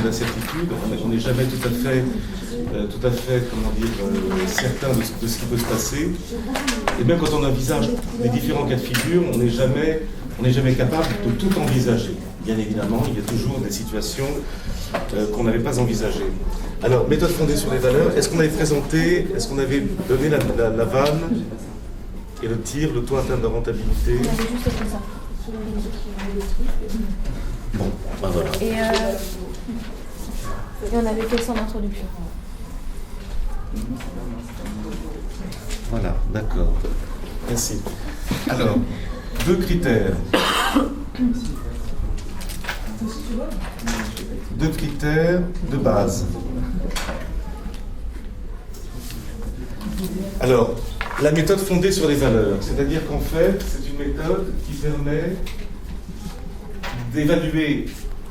d'incertitude. On n'est jamais tout à fait, comment dire, certain de ce qui peut se passer. Et même quand on envisage les différents cas de figure, on n'est jamais capable de tout envisager. Bien évidemment, il y a toujours des situations qu'on n'avait pas envisagées. Alors, méthode fondée sur les valeurs, est-ce qu'on avait donné la vanne et le tir, le taux interne de rentabilité? On avait juste fait ça. Bon, ben voilà. Et on avait fait ça en introduction. Voilà, d'accord. Merci. Alors, 2 critères. 2 critères de base. Alors, la méthode fondée sur les valeurs, c'est-à-dire qu'en fait, c'est une méthode qui permet d'évaluer,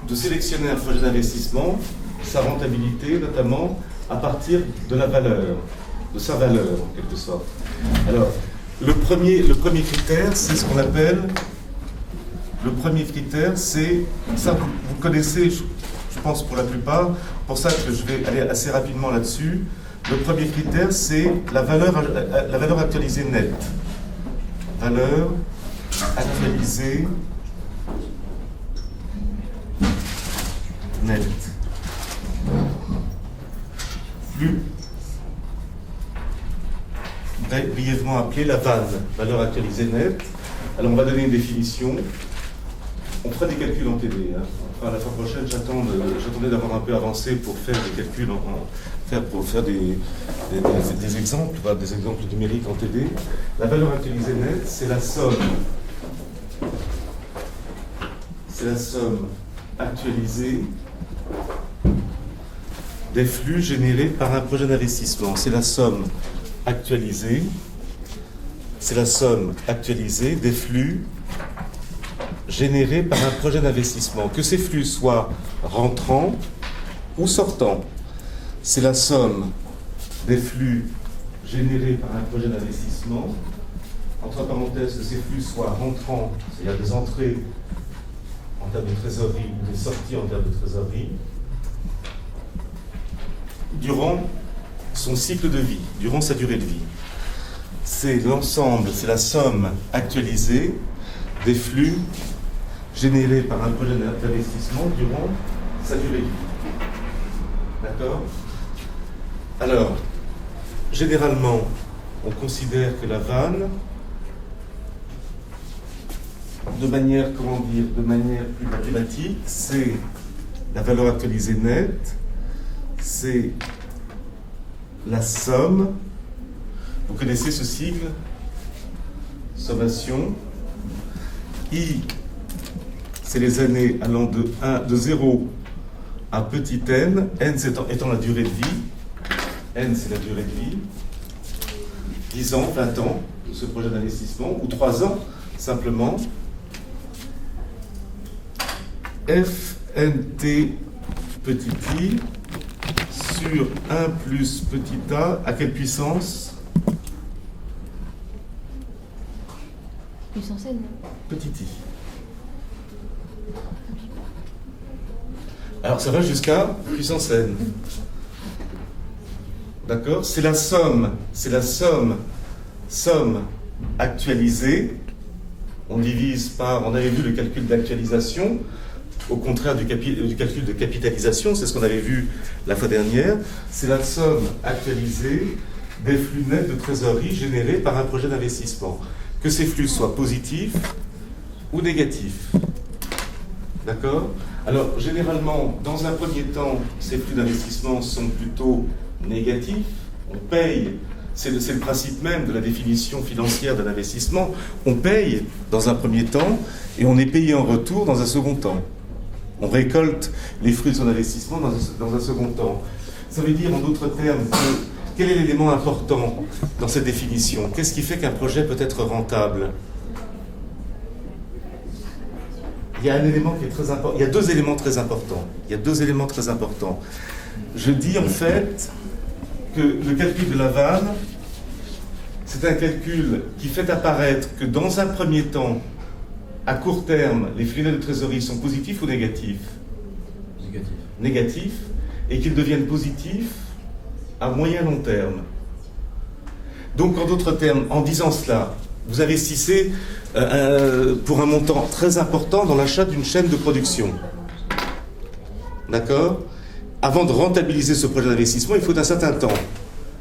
de sélectionner un projet d'investissement, sa rentabilité notamment, à partir de la valeur, de sa valeur en quelque sorte. Alors, le premier critère, c'est ce qu'on appelle, le premier critère, c'est, ça vous connaissez, je pense pour la plupart, pour ça que je vais aller assez rapidement là-dessus. Le premier critère, c'est la valeur actualisée nette. Valeur actualisée nette. Plus brièvement appelée la vanne, valeur actualisée nette. Alors on va donner une définition. On fera des calculs en TD. Enfin, la fois prochaine, j'attendais d'avoir un peu avancé pour faire des calculs, pour faire des exemples, des exemples numériques en TD. La valeur actualisée nette, c'est la somme. C'est la somme actualisée des flux générés par un projet d'investissement. C'est la somme actualisée. C'est la somme actualisée des flux générés par un projet d'investissement, que ces flux soient rentrants ou sortants. C'est la somme des flux générés par un projet d'investissement, entre parenthèses, que ces flux soient rentrants, c'est-à-dire des entrées en termes de trésorerie ou des sorties en termes de trésorerie, durant son cycle de vie, durant sa durée de vie. C'est l'ensemble, c'est la somme actualisée des flux générés par un projet d'investissement durant sa durée de vie. D'accord? Alors, généralement, on considère que la vanne, de manière plus mathématique, c'est la valeur actualisée nette, c'est la somme. Vous connaissez ce sigle? Sommation. I, c'est les années allant de 0 à petit n, n étant la durée de vie, n c'est la durée de vie, 10 ans, 20 ans de ce projet d'investissement, ou 3 ans simplement, fnt petit i sur 1 plus petit a, à quelle puissance? Puissance n. Petit i. Alors ça va jusqu'à puissance n. D'accord? C'est la somme actualisée. On divise par, on avait vu le calcul d'actualisation, au contraire du calcul de capitalisation, c'est ce qu'on avait vu la fois dernière. C'est la somme actualisée des flux nets de trésorerie générés par un projet d'investissement. Que ces flux soient positifs ou négatifs. D'accord? Alors, généralement, dans un premier temps, ces flux d'investissement sont plutôt négatifs. On paye, c'est le principe même de la définition financière d'un investissement. On paye dans un premier temps et on est payé en retour dans un second temps. On récolte les fruits de son investissement dans un second temps. Ça veut dire, en d'autres termes, quel est l'élément important dans cette définition? Qu'est-ce qui fait qu'un projet peut être rentable? Il y a un élément qui est très important. Il y a deux éléments très importants. Je dis en fait que le calcul de la vanne, c'est un calcul qui fait apparaître que dans un premier temps, à court terme, les flux nets de trésorerie sont positifs ou négatifs? négatif et qu'il devienne positif à moyen long terme. Donc, en d'autres termes, en disant cela, vous investissez pour un montant très important dans l'achat d'une chaîne de production. D'accord ? Avant de rentabiliser ce projet d'investissement, il faut un certain temps.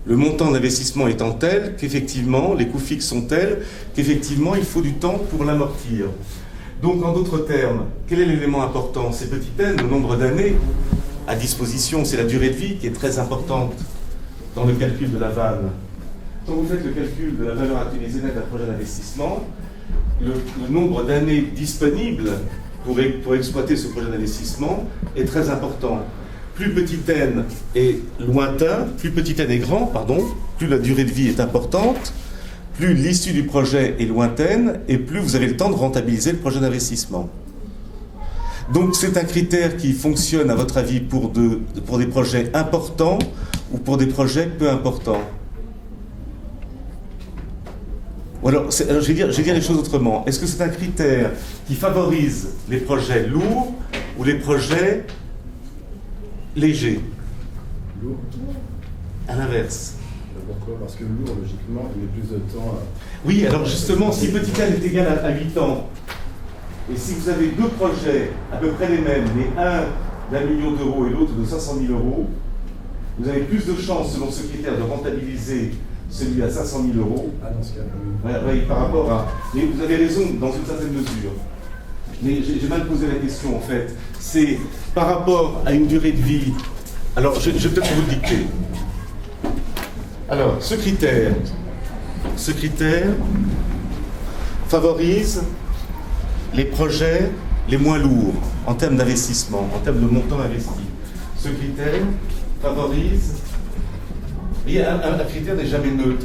Le montant d'investissement étant tel qu'effectivement, les coûts fixes sont tels qu'effectivement, il faut du temps pour l'amortir. Donc, en d'autres termes, quel est l'élément important ? C'est petit n, le nombre d'années à disposition, c'est la durée de vie qui est très importante dans le calcul de la vanne. Quand vous faites le calcul de la valeur actualisée nette d'un projet d'investissement, le nombre d'années disponibles pour exploiter ce projet d'investissement est très important. Plus petit n est lointain, plus petit n est grand, plus la durée de vie est importante, plus l'issue du projet est lointaine et plus vous avez le temps de rentabiliser le projet d'investissement. Donc c'est un critère qui fonctionne, à votre avis, pour des projets importants ou pour des projets peu importants ? Ou alors, je vais dire les choses autrement. Est-ce que c'est un critère qui favorise les projets lourds ou les projets légers ? Lourd. À l'inverse. Pourquoi ? Parce que lourd, logiquement, il met plus de temps à... Oui, alors justement, si petit n est égal à 8 ans, et si vous avez deux projets à peu près les mêmes, mais un d'1 million d'euros et l'autre de 500 000 euros, vous avez plus de chances, selon ce critère, de rentabiliser celui à 500 000 euros. Ah, dans ce cas-là, Oui, par rapport à... Mais vous avez raison, dans une certaine mesure. Mais j'ai mal posé la question, en fait. C'est par rapport à une durée de vie... Alors, je vais peut-être vous le dicter. Alors, ce critère favorise les projets les moins lourds en termes d'investissement, en termes de montant investi. Ce critère favorise... Et un critère n'est jamais neutre.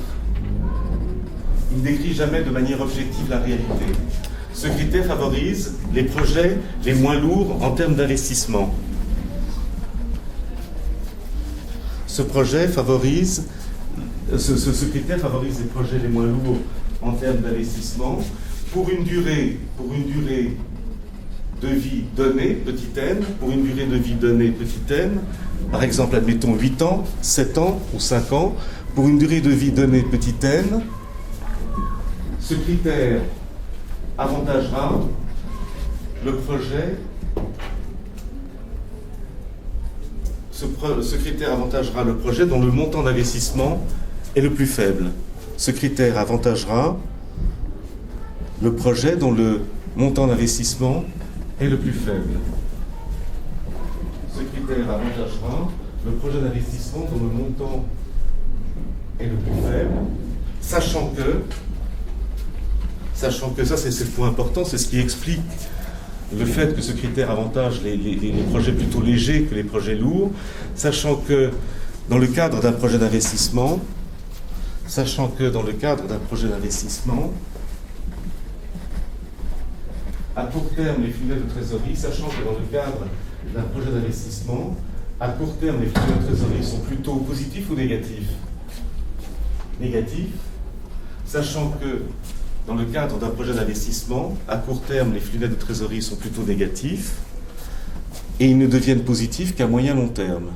Il ne décrit jamais de manière objective la réalité. Ce critère favorise les projets les moins lourds en termes d'investissement. Ce critère favorise les projets les moins lourds en termes d'investissement pour une durée de vie donnée, petit n, pour une durée de vie donnée, petit n, par exemple, admettons 8 ans, 7 ans ou 5 ans, pour une durée de vie donnée, petit n, ce critère avantagera le projet, ce critère avantagera le projet dont le montant d'investissement est le plus faible. Ce critère avantagera le projet dont le montant d'investissement est le plus faible. Ce critère avantagera le projet d'investissement dont le montant est le plus faible, sachant que ça c'est le point important, c'est ce qui explique le fait que ce critère avantage les projets plutôt légers que les projets lourds, sachant que dans le cadre d'un projet d'investissement, à court terme, les filets de trésorerie, sachant que dans le cadre d'un projet d'investissement, à court terme, les filets de trésorerie sont plutôt positifs ou négatifs ? Négatifs, sachant que dans le cadre d'un projet d'investissement, à court terme, les filets de trésorerie sont plutôt négatifs, et ils ne deviennent positifs qu'à moyen long terme.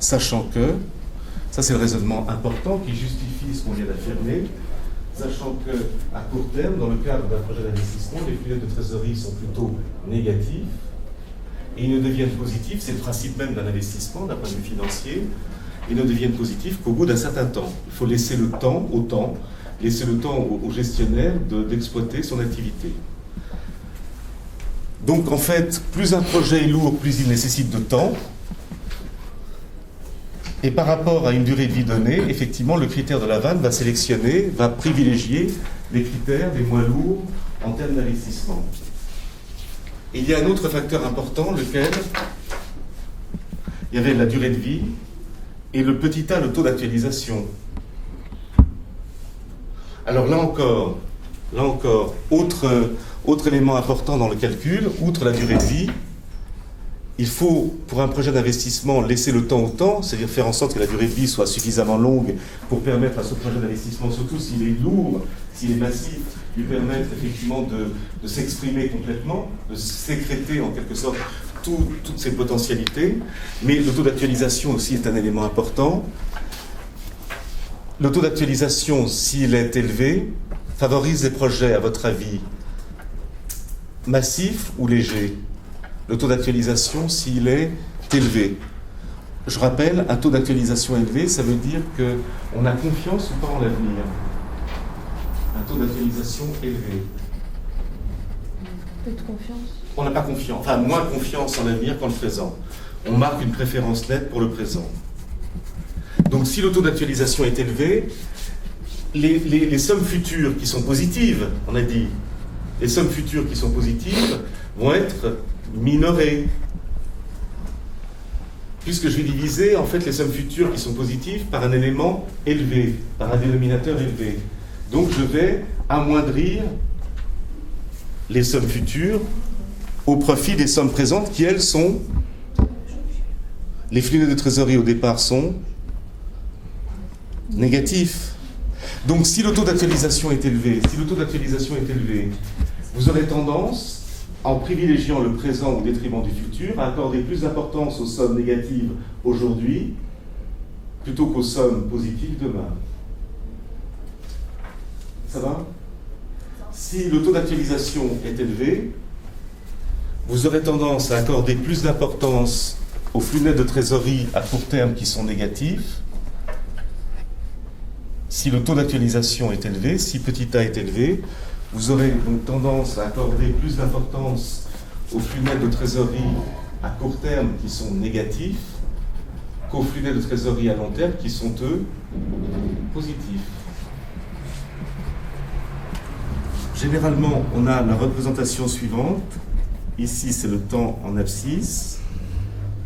Sachant que, ça c'est le raisonnement important qui justifie ce qu'on vient d'affirmer, sachant qu'à court terme, dans le cadre d'un projet d'investissement, les filets de trésorerie sont plutôt négatifs, et ils ne deviennent positifs, c'est le principe même d'un investissement, d'un point de vue financier, ils ne deviennent positifs qu'au bout d'un certain temps. Il faut laisser le temps au gestionnaire d'exploiter son activité. Donc en fait, plus un projet est lourd, plus il nécessite de temps. Et par rapport à une durée de vie donnée, effectivement, le critère de la vanne va privilégier les critères les moins lourds en termes d'investissement. Et il y a un autre facteur important, lequel il y avait la durée de vie et le petit a, le taux d'actualisation. Alors là encore, autre élément important dans le calcul, outre la durée de vie, il faut, pour un projet d'investissement, laisser le temps au temps, c'est-à-dire faire en sorte que la durée de vie soit suffisamment longue pour permettre à ce projet d'investissement, surtout s'il est lourd, s'il est massif, lui permettre effectivement de s'exprimer complètement, de sécréter en quelque sorte toutes ses potentialités. Mais le taux d'actualisation aussi est un élément important. Le taux d'actualisation, s'il est élevé, favorise les projets, à votre avis, massifs ou légers? Le taux d'actualisation, s'il est élevé. Je rappelle, un taux d'actualisation élevé, ça veut dire qu'on a confiance ou pas en l'avenir. Un taux d'actualisation élevé. Peu de confiance. On n'a pas confiance, enfin moins confiance en l'avenir qu'en le présent. On marque une préférence nette pour le présent. Donc si le taux d'actualisation est élevé, les sommes futures qui sont positives, on a dit, les sommes futures qui sont positives vont être minorées. Puisque je vais diviser en fait les sommes futures qui sont positives par un élément élevé, par un dénominateur élevé. Donc je vais amoindrir les sommes futures au profit des sommes présentes qui, elles, sont... Les flux nets de trésorerie au départ sont négatifs. Donc si le taux d'actualisation est élevé, vous aurez tendance, en privilégiant le présent au détriment du futur, à accorder plus d'importance aux sommes négatives aujourd'hui plutôt qu'aux sommes positives demain. Ça va? Si le taux d'actualisation est élevé, vous aurez tendance à accorder plus d'importance aux flux nets de trésorerie à court terme qui sont négatifs. Si le taux d'actualisation est élevé, si petit a est élevé, vous aurez donc tendance à accorder plus d'importance aux flux nets de trésorerie à court terme qui sont négatifs qu'aux flux nets de trésorerie à long terme qui sont, eux, positifs. Généralement, on a la représentation suivante. Ici, c'est le temps en abscisse.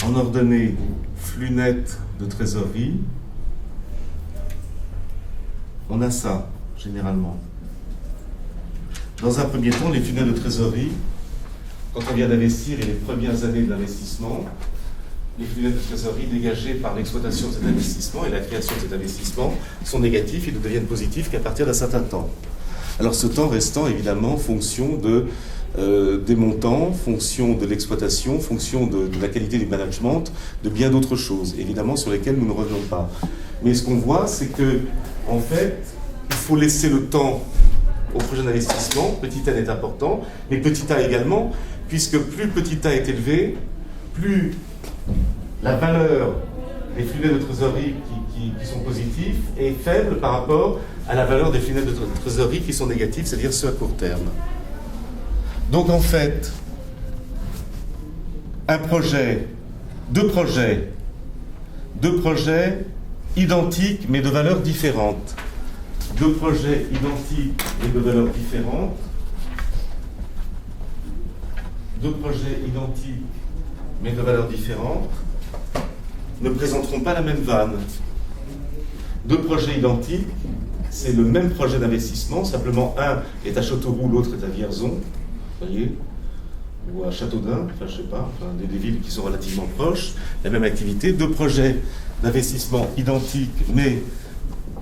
En ordonnée, flux net de trésorerie. On a ça, généralement. Dans un premier temps, les flux nets de trésorerie, quand on vient d'investir et les premières années de l'investissement, les flux nets de trésorerie dégagés par l'exploitation de cet investissement et la création de cet investissement sont négatifs et ne deviennent positifs qu'à partir d'un certain temps. Alors ce temps restant évidemment fonction des montants, fonction de l'exploitation, fonction de la qualité du management, de bien d'autres choses, évidemment sur lesquelles nous ne revenons pas. Mais ce qu'on voit, c'est que, en fait, il faut laisser le temps au projet d'investissement. Petit a est important, mais petit a également, puisque plus petit a est élevé, plus la valeur des flux nets de trésorerie qui sont positifs est faible par rapport à la valeur des flux nets de trésorerie qui sont négatifs, c'est-à-dire ceux à court terme. Donc en fait, deux projets identiques mais de valeurs différentes. Deux projets identiques mais de valeurs différentes. Deux projets identiques mais de valeurs différentes ne présenteront pas la même vanne. Deux projets identiques, c'est le même projet d'investissement, simplement un est à Châteauroux, l'autre est à Vierzon, vous voyez, ou à Châteaudun, enfin je sais pas, enfin, des villes qui sont relativement proches, la même activité. Deux projets d'investissement identiques mais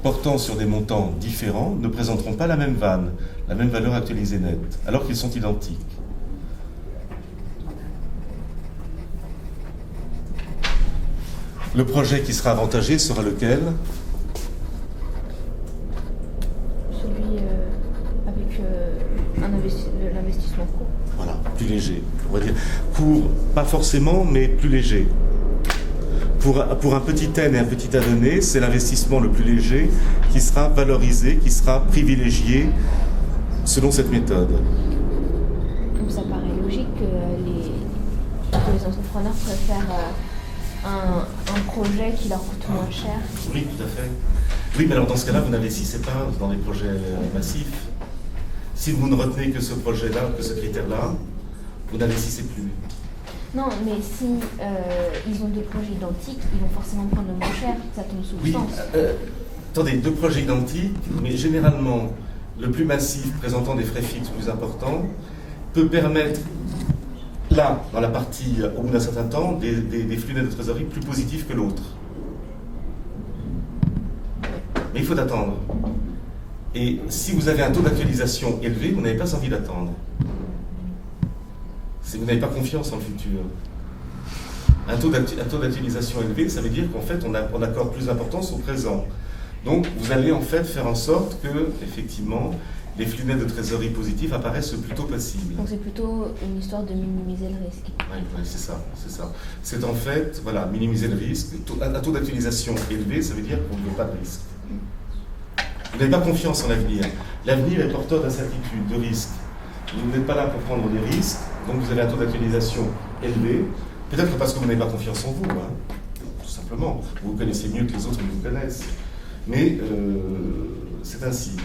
portant sur des montants différents ne présenteront pas la même vanne, la même valeur actualisée nette, alors qu'ils sont identiques. Le projet qui sera avantagé sera lequel? Celui avec l'investissement court. Voilà, plus léger. On va dire court, pas forcément, mais plus léger. Pour un petit N et un petit A donné, c'est l'investissement le plus léger qui sera valorisé, qui sera privilégié selon cette méthode. Donc ça paraît logique que les entrepreneurs préfèrent un projet qui leur coûte moins cher. Oui, tout à fait. Oui, mais alors dans ce cas-là, vous n'investissez pas dans des projets massifs. Si vous ne retenez que ce projet-là, que ce critère-là, vous n'investissez plus. Non, mais si ils ont deux projets identiques, ils vont forcément prendre le moins cher. Ça tombe sous le sens. Attendez, deux projets identiques, mais généralement, le plus massif présentant des frais fixes plus importants peut permettre là, dans la partie, au bout d'un certain temps, des flux nets de trésorerie plus positifs que l'autre. Mais il faut attendre. Et si vous avez un taux d'actualisation élevé, vous n'avez pas envie d'attendre. Si vous n'avez pas confiance en le futur. Un taux d'actualisation élevé, ça veut dire qu'en fait, on accorde plus d'importance au présent. Donc, vous allez en fait faire en sorte que, effectivement, les flux nets de trésorerie positifs apparaissent le plus tôt possible. Donc c'est plutôt une histoire de minimiser le risque. Oui, c'est ça. C'est en fait, voilà, minimiser le risque. Un taux d'actualisation élevé, ça veut dire qu'on ne veut pas de risque. Vous n'avez pas confiance en l'avenir. L'avenir est porteur d'incertitude, de risque. Vous n'êtes pas là pour prendre des risques, donc vous avez un taux d'actualisation élevé. Peut-être parce que vous n'avez pas confiance en vous, hein, tout simplement. Vous vous connaissez mieux que les autres qui vous connaissent. Mais c'est ainsi.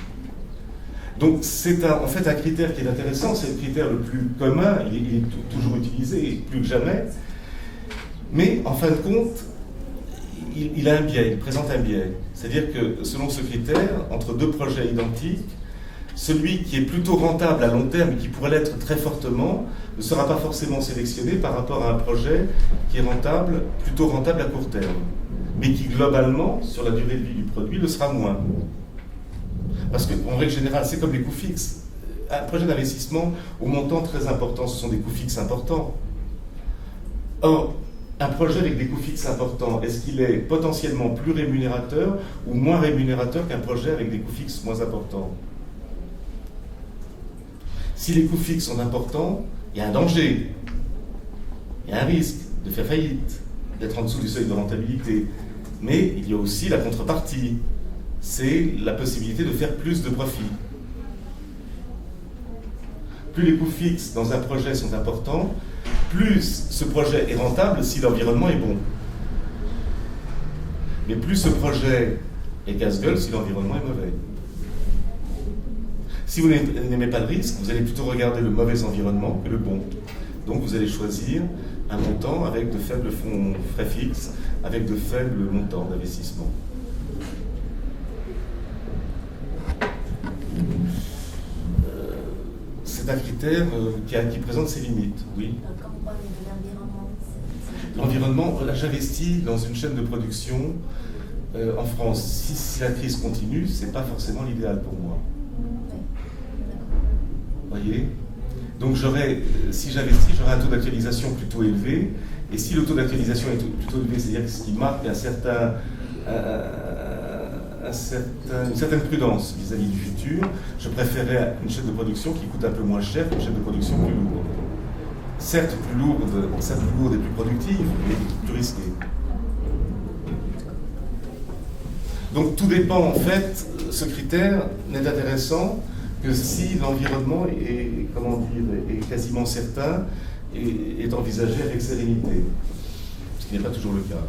Donc c'est en fait un critère qui est intéressant, c'est le critère le plus commun, il est toujours utilisé, plus que jamais. Mais en fin de compte, il a un biais, il présente un biais. C'est-à-dire que selon ce critère, entre deux projets identiques, celui qui est plutôt rentable à long terme et qui pourrait l'être très fortement ne sera pas forcément sélectionné par rapport à un projet qui est rentable, plutôt rentable à court terme, mais qui globalement, sur la durée de vie du produit, le sera moins. Parce qu'en règle générale, c'est comme les coûts fixes. Un projet d'investissement au montant très important, ce sont des coûts fixes importants. Or, un projet avec des coûts fixes importants, est-ce qu'il est potentiellement plus rémunérateur ou moins rémunérateur qu'un projet avec des coûts fixes moins importants? Si les coûts fixes sont importants, il y a un danger, il y a un risque de faire faillite, d'être en dessous du seuil de rentabilité. Mais il y a aussi la contrepartie, c'est la possibilité de faire plus de profit. Plus les coûts fixes dans un projet sont importants, plus ce projet est rentable si l'environnement est bon. Mais plus ce projet est casse-gueule si l'environnement est mauvais. Si vous n'aimez pas le risque, vous allez plutôt regarder le mauvais environnement que le bon. Donc vous allez choisir un montant avec de faibles frais fixes, avec de faibles montants d'investissement. C'est un critère qui présente ses limites, oui. Quand vous parlez de l'environnement, l'environnement, là j'investis dans une chaîne de production en France. Si la crise continue, c'est pas forcément l'idéal pour moi. Voyez ? Donc si j'investis, j'aurai un taux d'actualisation plutôt élevé. Et si le taux d'actualisation est plutôt élevé, c'est-à-dire ce qui marque une certaine prudence vis-à-vis du futur, je préférerais une chaîne de production qui coûte un peu moins cher qu'une chaîne de production plus lourde. Certes plus lourde et plus productive, mais plus risquée. Donc tout dépend en fait, ce critère n'est intéressant que si l'environnement est quasiment certain et est envisagé avec sérénité, ce qui n'est pas toujours le cas.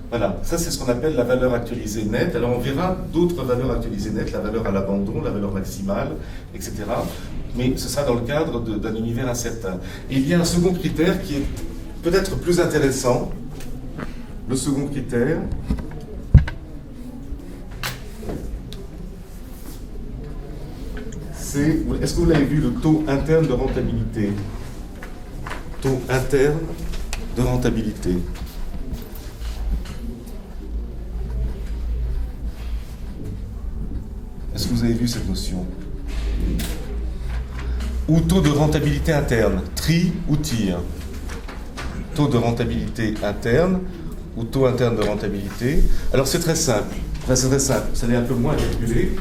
Voilà, ça c'est ce qu'on appelle la valeur actualisée nette. Alors on verra d'autres valeurs actualisées nettes, la valeur à l'abandon, la valeur maximale, etc. Mais ce sera dans le cadre d'un univers incertain. Et il y a un second critère qui est peut-être plus intéressant. Le second critère, c'est, est-ce que vous l'avez vu, le taux interne de rentabilité? Taux interne de rentabilité. Est-ce que vous avez vu cette notion? Ou taux de rentabilité interne, tri ou tir. Taux de rentabilité interne ou taux interne de rentabilité. Alors c'est très simple. Enfin, c'est très simple, ça l'est un peu moins à calculer.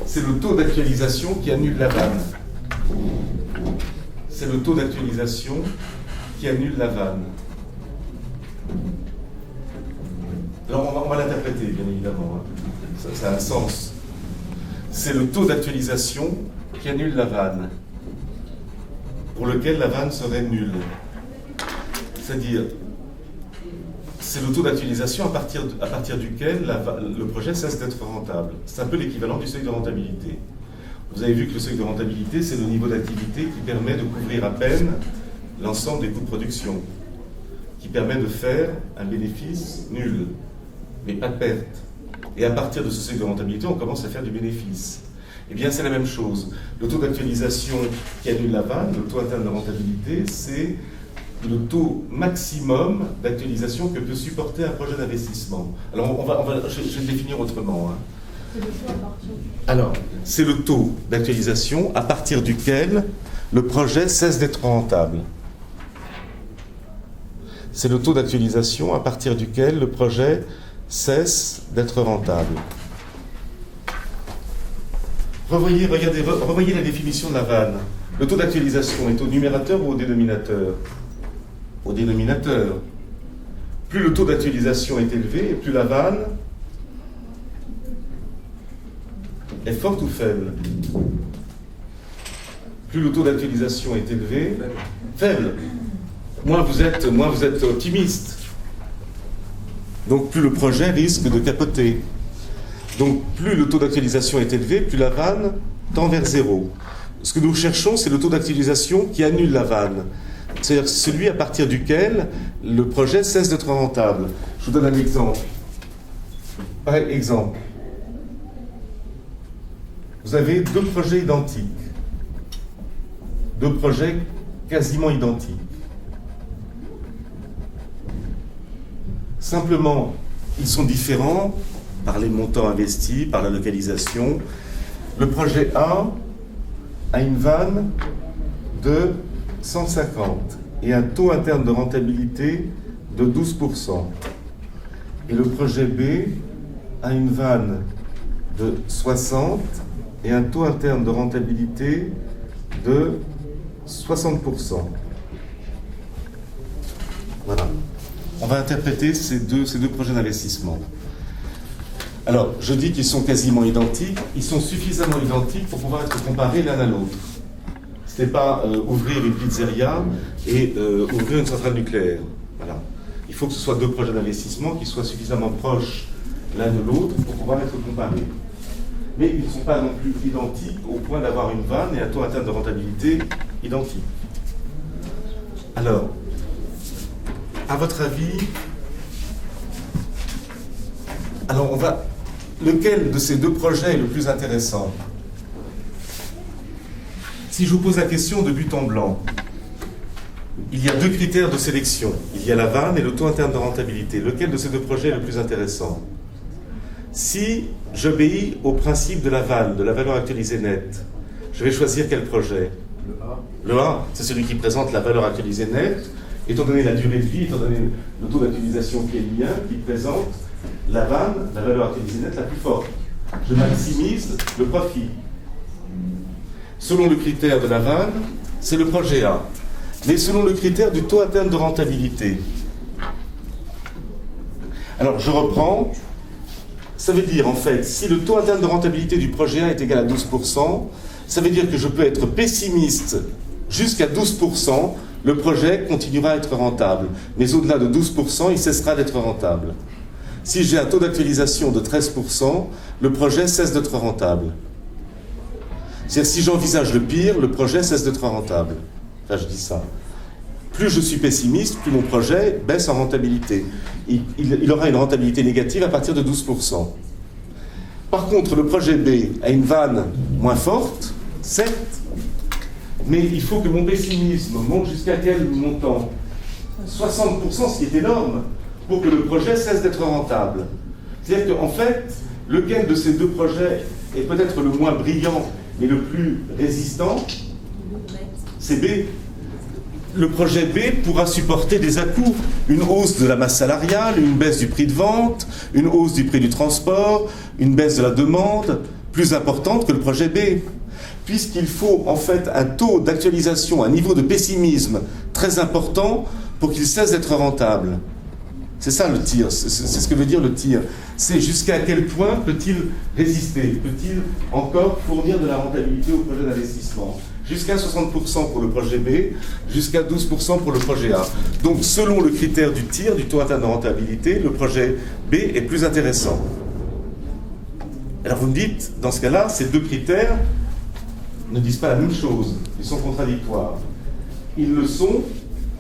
C'est le taux d'actualisation qui annule la vanne. C'est le taux d'actualisation qui annule la vanne. Alors on va l'interpréter, bien évidemment. Hein. Ça a un sens. C'est le taux d'actualisation qui annule la vanne, pour lequel la vanne serait nulle. C'est-à-dire, c'est le taux d'actualisation à partir duquel le projet cesse d'être rentable. C'est un peu l'équivalent du seuil de rentabilité. Vous avez vu que le seuil de rentabilité, c'est le niveau d'activité qui permet de couvrir à peine l'ensemble des coûts de production, qui permet de faire un bénéfice nul, mais pas de perte. Et à partir de ce seuil de rentabilité, on commence à faire du bénéfice. Eh bien, c'est la même chose. Le taux d'actualisation qui annule la vanne, le taux interne de rentabilité, c'est le taux maximum d'actualisation que peut supporter un projet d'investissement. Alors, je vais le définir autrement. C'est le taux à partir du... Alors, c'est le taux d'actualisation à partir duquel le projet cesse d'être rentable. C'est le taux d'actualisation à partir duquel le projet cesse d'être rentable. Revoyez la définition de la vanne. Le taux d'actualisation est au numérateur ou au dénominateur? Au dénominateur. Plus le taux d'actualisation est élevé, et plus la vanne est forte ou faible? Plus le taux d'actualisation est élevé, faible. Moins vous êtes optimiste. Donc plus le projet risque de capoter. Donc plus le taux d'actualisation est élevé, plus la vanne tend vers zéro. Ce que nous cherchons, c'est le taux d'actualisation qui annule la vanne. C'est-à-dire celui à partir duquel le projet cesse d'être rentable. Je vous donne un exemple. Par exemple, vous avez deux projets identiques. Deux projets quasiment identiques. Simplement, ils sont différents par les montants investis, par la localisation. Le projet A a une vanne de 150 et un taux interne de rentabilité de 12%. Et le projet B a une vanne de 60 et un taux interne de rentabilité de 60%. Voilà. On va interpréter ces deux projets d'investissement. Alors, je dis qu'ils sont quasiment identiques. Ils sont suffisamment identiques pour pouvoir être comparés l'un à l'autre. Ce n'est pas ouvrir une pizzeria et ouvrir une centrale nucléaire. Voilà. Il faut que ce soit deux projets d'investissement qui soient suffisamment proches l'un de l'autre pour pouvoir être comparés. Mais ils ne sont pas non plus identiques au point d'avoir une vanne et un taux interne de rentabilité identiques. Alors, à votre avis, lequel de ces deux projets est le plus intéressant? Si je vous pose la question de but en blanc, il y a deux critères de sélection. Il y a la vanne et le taux interne de rentabilité. Lequel de ces deux projets est le plus intéressant? Si j'obéis au principe de la vanne, de la valeur actualisée nette, je vais choisir quel projet? Le A. Le A, c'est celui qui présente la valeur actualisée nette, étant donné la durée de vie, étant donné le taux d'actualisation qui est le mien, qui présente la vanne, la valeur actualisée nette la plus forte. Je maximise le profit. Selon le critère de la vanne, c'est le projet A. Mais selon le critère du taux interne de rentabilité. Alors, je reprends. Ça veut dire, en fait, si le taux interne de rentabilité du projet A est égal à 12%, ça veut dire que je peux être pessimiste jusqu'à 12%, le projet continuera à être rentable. Mais au-delà de 12%, il cessera d'être rentable. Si j'ai un taux d'actualisation de 13%, le projet cesse d'être rentable. C'est-à-dire, si j'envisage le pire, le projet cesse d'être rentable. Enfin, je dis ça. Plus je suis pessimiste, plus mon projet baisse en rentabilité. Il aura une rentabilité négative à partir de 12%. Par contre, le projet B a une vanne moins forte, certes, mais il faut que mon pessimisme monte jusqu'à quel montant? 60%, ce qui est énorme, pour que le projet cesse d'être rentable. C'est-à-dire qu'en fait, lequel de ces deux projets est peut-être le moins brillant, mais le plus résistant? C'est B. Le projet B pourra supporter des à-coups, une hausse de la masse salariale, une baisse du prix de vente, une hausse du prix du transport, une baisse de la demande, plus importante que le projet B. Puisqu'il faut en fait un taux d'actualisation, un niveau de pessimisme très important pour qu'il cesse d'être rentable. C'est ça le tir, c'est ce que veut dire le tir. C'est jusqu'à quel point peut-il résister, peut-il encore fournir de la rentabilité au projet d'investissement. Jusqu'à 60% pour le projet B, jusqu'à 12% pour le projet A. Donc selon le critère du tir, du taux interne de rentabilité, le projet B est plus intéressant. Alors vous me dites, dans ce cas-là, ces deux critères ne disent pas la même chose, ils sont contradictoires. Ils le sont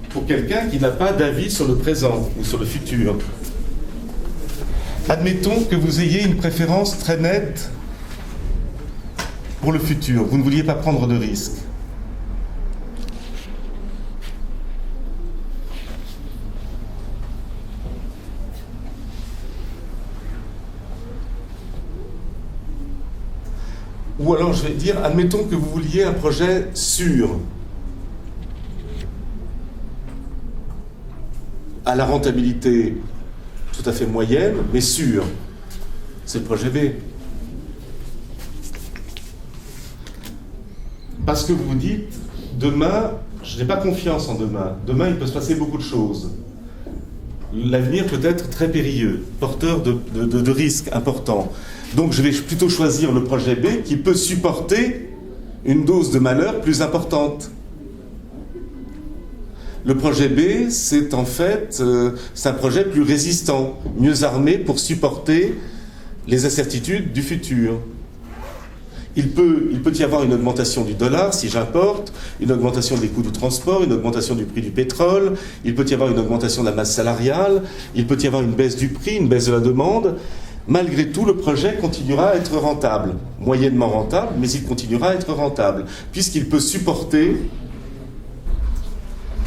pour quelqu'un qui n'a pas d'avis sur le présent ou sur le futur. Admettons que vous ayez une préférence très nette pour le futur, vous ne vouliez pas prendre de risques. Ou alors je vais dire, admettons que vous vouliez un projet sûr, à la rentabilité tout à fait moyenne, mais sûr. C'est le projet B. Parce que vous vous dites, demain, je n'ai pas confiance en demain. Demain, il peut se passer beaucoup de choses. L'avenir peut être très périlleux, porteur de risques importants. Donc je vais plutôt choisir le projet B qui peut supporter une dose de malheur plus importante. Le projet B, c'est en fait c'est un projet plus résistant, mieux armé pour supporter les incertitudes du futur. Il peut y avoir une augmentation du dollar si j'importe, une augmentation des coûts du transport, une augmentation du prix du pétrole, il peut y avoir une augmentation de la masse salariale, il peut y avoir une baisse du prix, une baisse de la demande. Malgré tout, le projet continuera à être rentable, moyennement rentable, mais il continuera à être rentable, puisqu'il peut supporter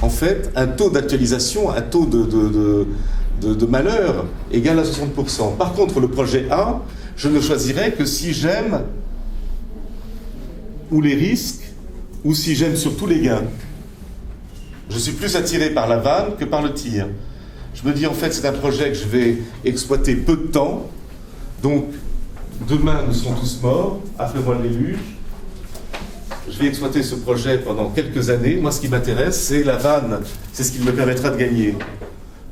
en fait un taux d'actualisation, un taux de malheur égal à 60%. Par contre, le projet A, je ne choisirai que si j'aime ou les risques, ou si j'aime surtout les gains. Je suis plus attiré par la vanne que par le tir. Je me dis, en fait, c'est un projet que je vais exploiter peu de temps, donc demain nous serons tous morts, appelez-moi le déluge. Je vais exploiter ce projet pendant quelques années. Moi, ce qui m'intéresse, c'est la vanne, c'est ce qui me permettra de gagner.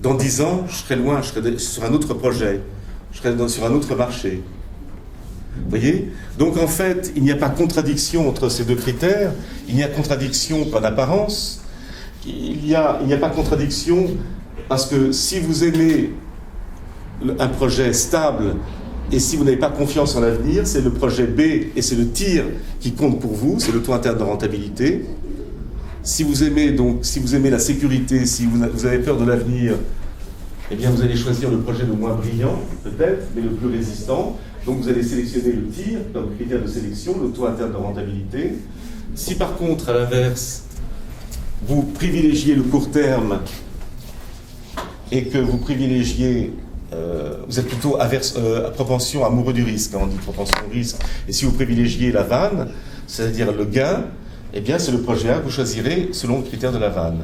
Dans 10 ans, je serai loin, je serai sur un autre projet, je serai sur un autre marché. Vous voyez? Donc en fait, il n'y a pas contradiction entre ces deux critères, il n'y a contradiction qu'en apparence, il n'y a pas contradiction parce que si vous aimez un projet stable et si vous n'avez pas confiance en l'avenir, c'est le projet B et c'est le tir qui compte pour vous, c'est le taux interne de rentabilité. Si vous aimez la sécurité, si vous avez peur de l'avenir, eh bien vous allez choisir le projet le moins brillant, peut-être, mais le plus résistant. Donc vous allez sélectionner le tir comme critère de sélection, le taux interne de rentabilité. Si par contre, à l'inverse, vous privilégiez le court terme et que vous privilégiez, vous êtes plutôt à propension amoureux du risque, on dit propension au risque, et si vous privilégiez la vanne, c'est-à-dire le gain, eh bien c'est le projet A que vous choisirez selon le critère de la vanne.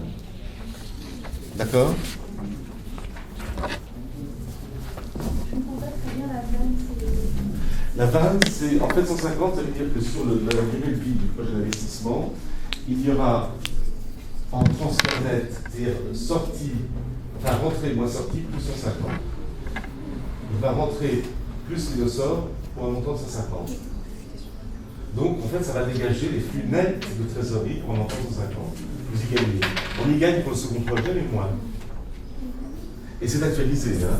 D'accord ? La vanne, c'est en fait 150, ça veut dire que sur la durée de vie du projet d'investissement, il y aura en transfert net, c'est-à-dire rentrée moins sortie, plus 150. Il va rentrer plus qu'il ne sort pour un montant de 150. Donc en fait, ça va dégager les flux nets de trésorerie pour un montant de 150. Vous y gagnez. On y gagne pour le second projet, mais moins. Et c'est actualisé, hein.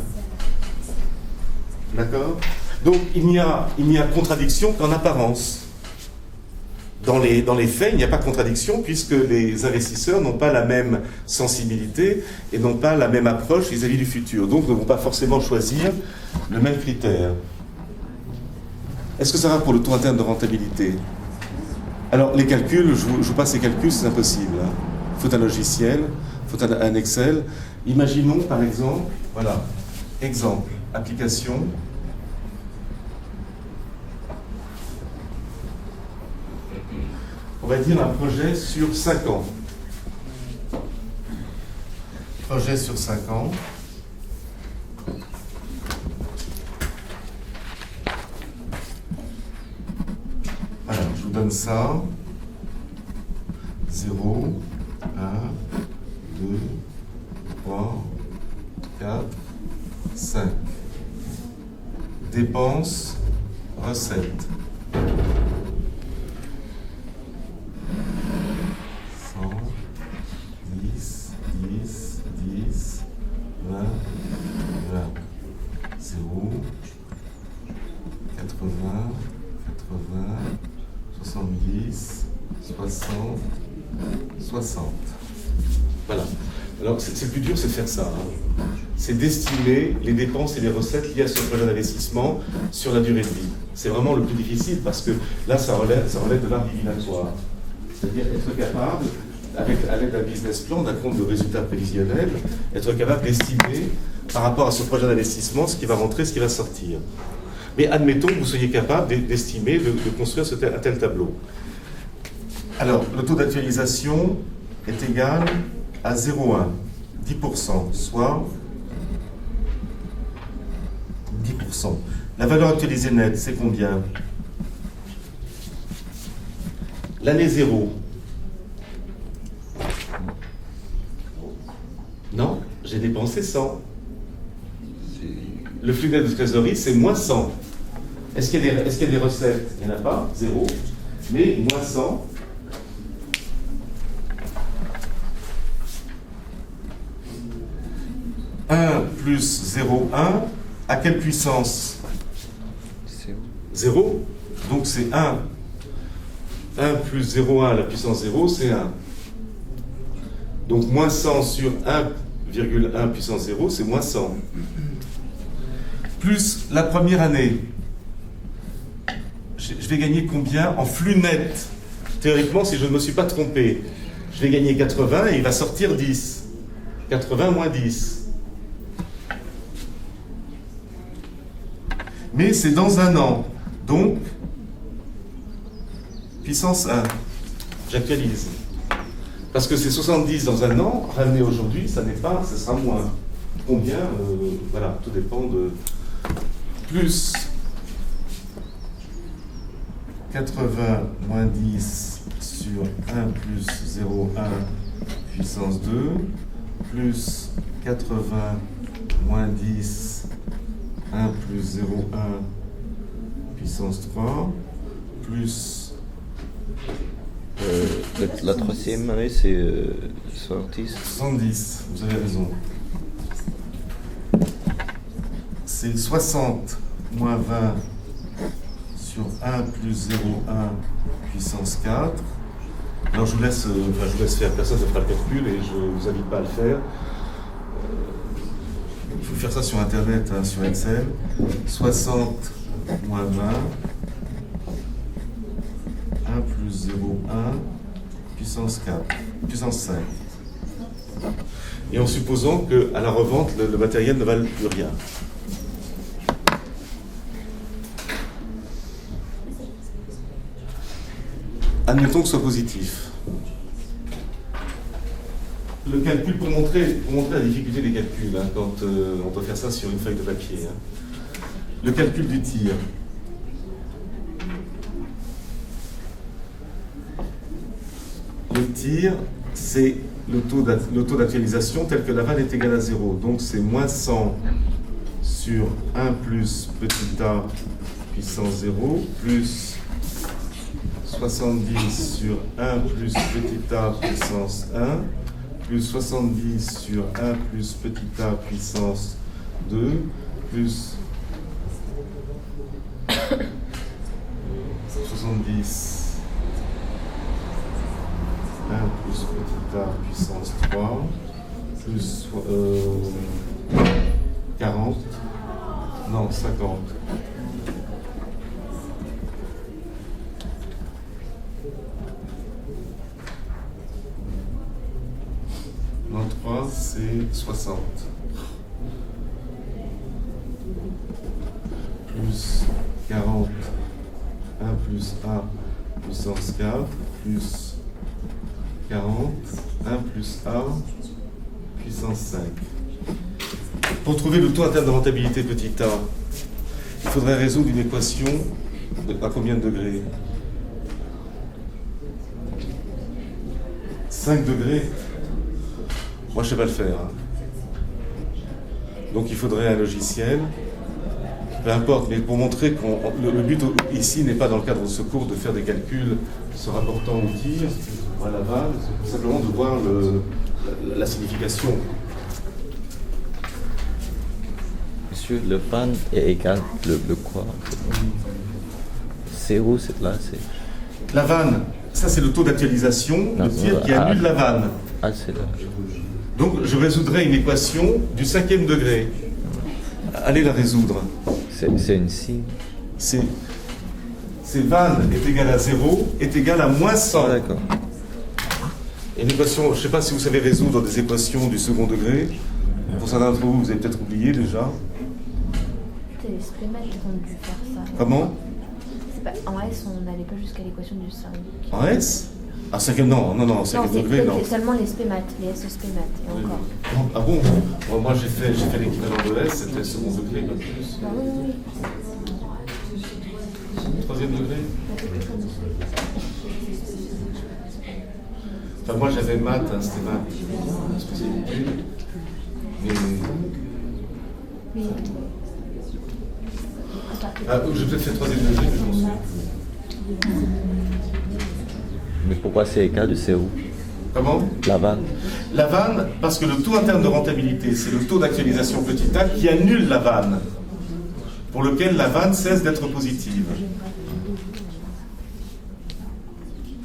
D'accord ? Donc il n'y a contradiction qu'en apparence. Dans les faits, il n'y a pas contradiction puisque les investisseurs n'ont pas la même sensibilité et n'ont pas la même approche vis-à-vis du futur. Donc ne vont pas forcément choisir le même critère. Est-ce que ça va pour le taux interne de rentabilité? Alors les calculs, je vous passe les calculs, c'est impossible. Hein. Il faut un logiciel, il faut un Excel. Imaginons par exemple, voilà, exemple, application. On va dire un projet sur 5 ans. Projet sur 5 ans. Alors, je vous donne ça. 0, 1, 2, 3, 4, 5. Dépenses, recettes. 60. Voilà. Alors, c'est le plus dur, c'est de faire ça. Hein. C'est d'estimer les dépenses et les recettes liées à ce projet d'investissement sur la durée de vie. C'est vraiment le plus difficile parce que là, ça relève de l'art divinatoire. C'est-à-dire être capable, à l'aide d'un business plan, d'un compte de résultats prévisionnels, être capable d'estimer par rapport à ce projet d'investissement ce qui va rentrer, ce qui va sortir. Mais admettons que vous soyez capable d'estimer, de construire un tel tableau. Alors, le taux d'actualisation est égal à 0,1, 10%, soit 10%. La valeur actualisée nette, c'est combien? L'année 0. Non, j'ai dépensé 100. Le flux net de trésorerie, c'est moins 100. Est-ce qu'il y a des recettes? Il n'y en a pas, 0. Mais moins 100. « 1 plus 0,1, à quelle puissance? 0. Donc c'est 1. 1 plus 0,1 à la puissance 0, c'est 1. Donc moins 100 sur 1,1 puissance 0, c'est moins 100. Plus la première année, je vais gagner combien en flux net? Théoriquement, si je ne me suis pas trompé, je vais gagner 80 et il va sortir 10. 80 moins 10. Mais c'est dans un an. Donc, puissance 1. J'actualise. Parce que c'est 70 dans un an, ramené aujourd'hui, ça n'est pas, ce sera moins. Combien voilà, tout dépend de... Plus 80 moins 10 sur 1 plus 0,1 puissance 2, plus 80 moins 10, 1 plus 0,1 puissance 3, plus... la troisième année, c'est 70. 70, vous avez raison. C'est 60 moins 20 sur 1 plus 0,1 puissance 4. Alors je vous laisse faire, personne ne fera le calcul et je ne vous invite pas à le faire. Il faut faire ça sur Internet, hein, sur Excel. 60 moins 20, 1 plus 0,1 puissance 4, puissance 5. Et en supposant qu'à la revente, le matériel ne vale plus rien. Admettons que ce soit positif. Le calcul, pour montrer la difficulté des calculs, hein, quand on doit faire ça sur une feuille de papier. Hein. Le calcul du tir. Le tir, c'est le taux d'actualisation tel que la vanne est égale à 0. Donc c'est moins 100 sur 1 plus petit a puissance 0 plus 70 sur 1 plus petit a puissance 1 plus 70 sur 1 plus petit a puissance 2 plus 70 1 plus petit a puissance 3 plus 40 non 50 non 3 c'est 60 plus 40 1 plus a puissance 4 plus 40, 1 plus A, puissance 5. Pour trouver le taux interne de rentabilité petit a, il faudrait résoudre une équation à combien de degrés? 5 degrés. Moi, je ne sais pas le faire. Hein. Donc, il faudrait un logiciel. Peu importe, mais pour montrer que le but ici n'est pas dans le cadre de ce cours de faire des calculs se rapportant au tir, à la vanne, c'est simplement de voir la signification. Monsieur, le van est égal le quoi? 0, c'est là, c'est... La vanne, ça c'est le taux d'actualisation, le tir qui annule la vanne. Ah, c'est là. Donc je résoudrai une équation du 5e degré. Allez la résoudre. C'est une signe. C'est vanne est égal à 0 est égal à moins 100. Ah, d'accord. Et une équation, je ne sais pas si vous savez résoudre des équations du second degré. Pour certains d'entre vous, vous avez peut-être oublié déjà. C'est les spémates ont dû faire ça. Comment? C'est pas, en S, on n'allait pas jusqu'à l'équation du 5. En S? Ah, 5e, non, 5e degré, non. C'est seulement les spémates, les S spémates, et encore. Ah bon? Moi, j'ai fait l'équivalent de S, c'était second degré, pas plus. Ah oui, oui. 3e degré? Enfin, moi, j'avais maths, hein, c'était ma spécialité. Mais... Oui. Ah, j'ai peut-être fait 3e degré, mais je m'en souviens. Mais pourquoi c'est écart de CO? Comment? La vanne. La vanne, parce que le taux interne de rentabilité, c'est le taux d'actualisation petit a qui annule la vanne, pour lequel la vanne cesse d'être positive.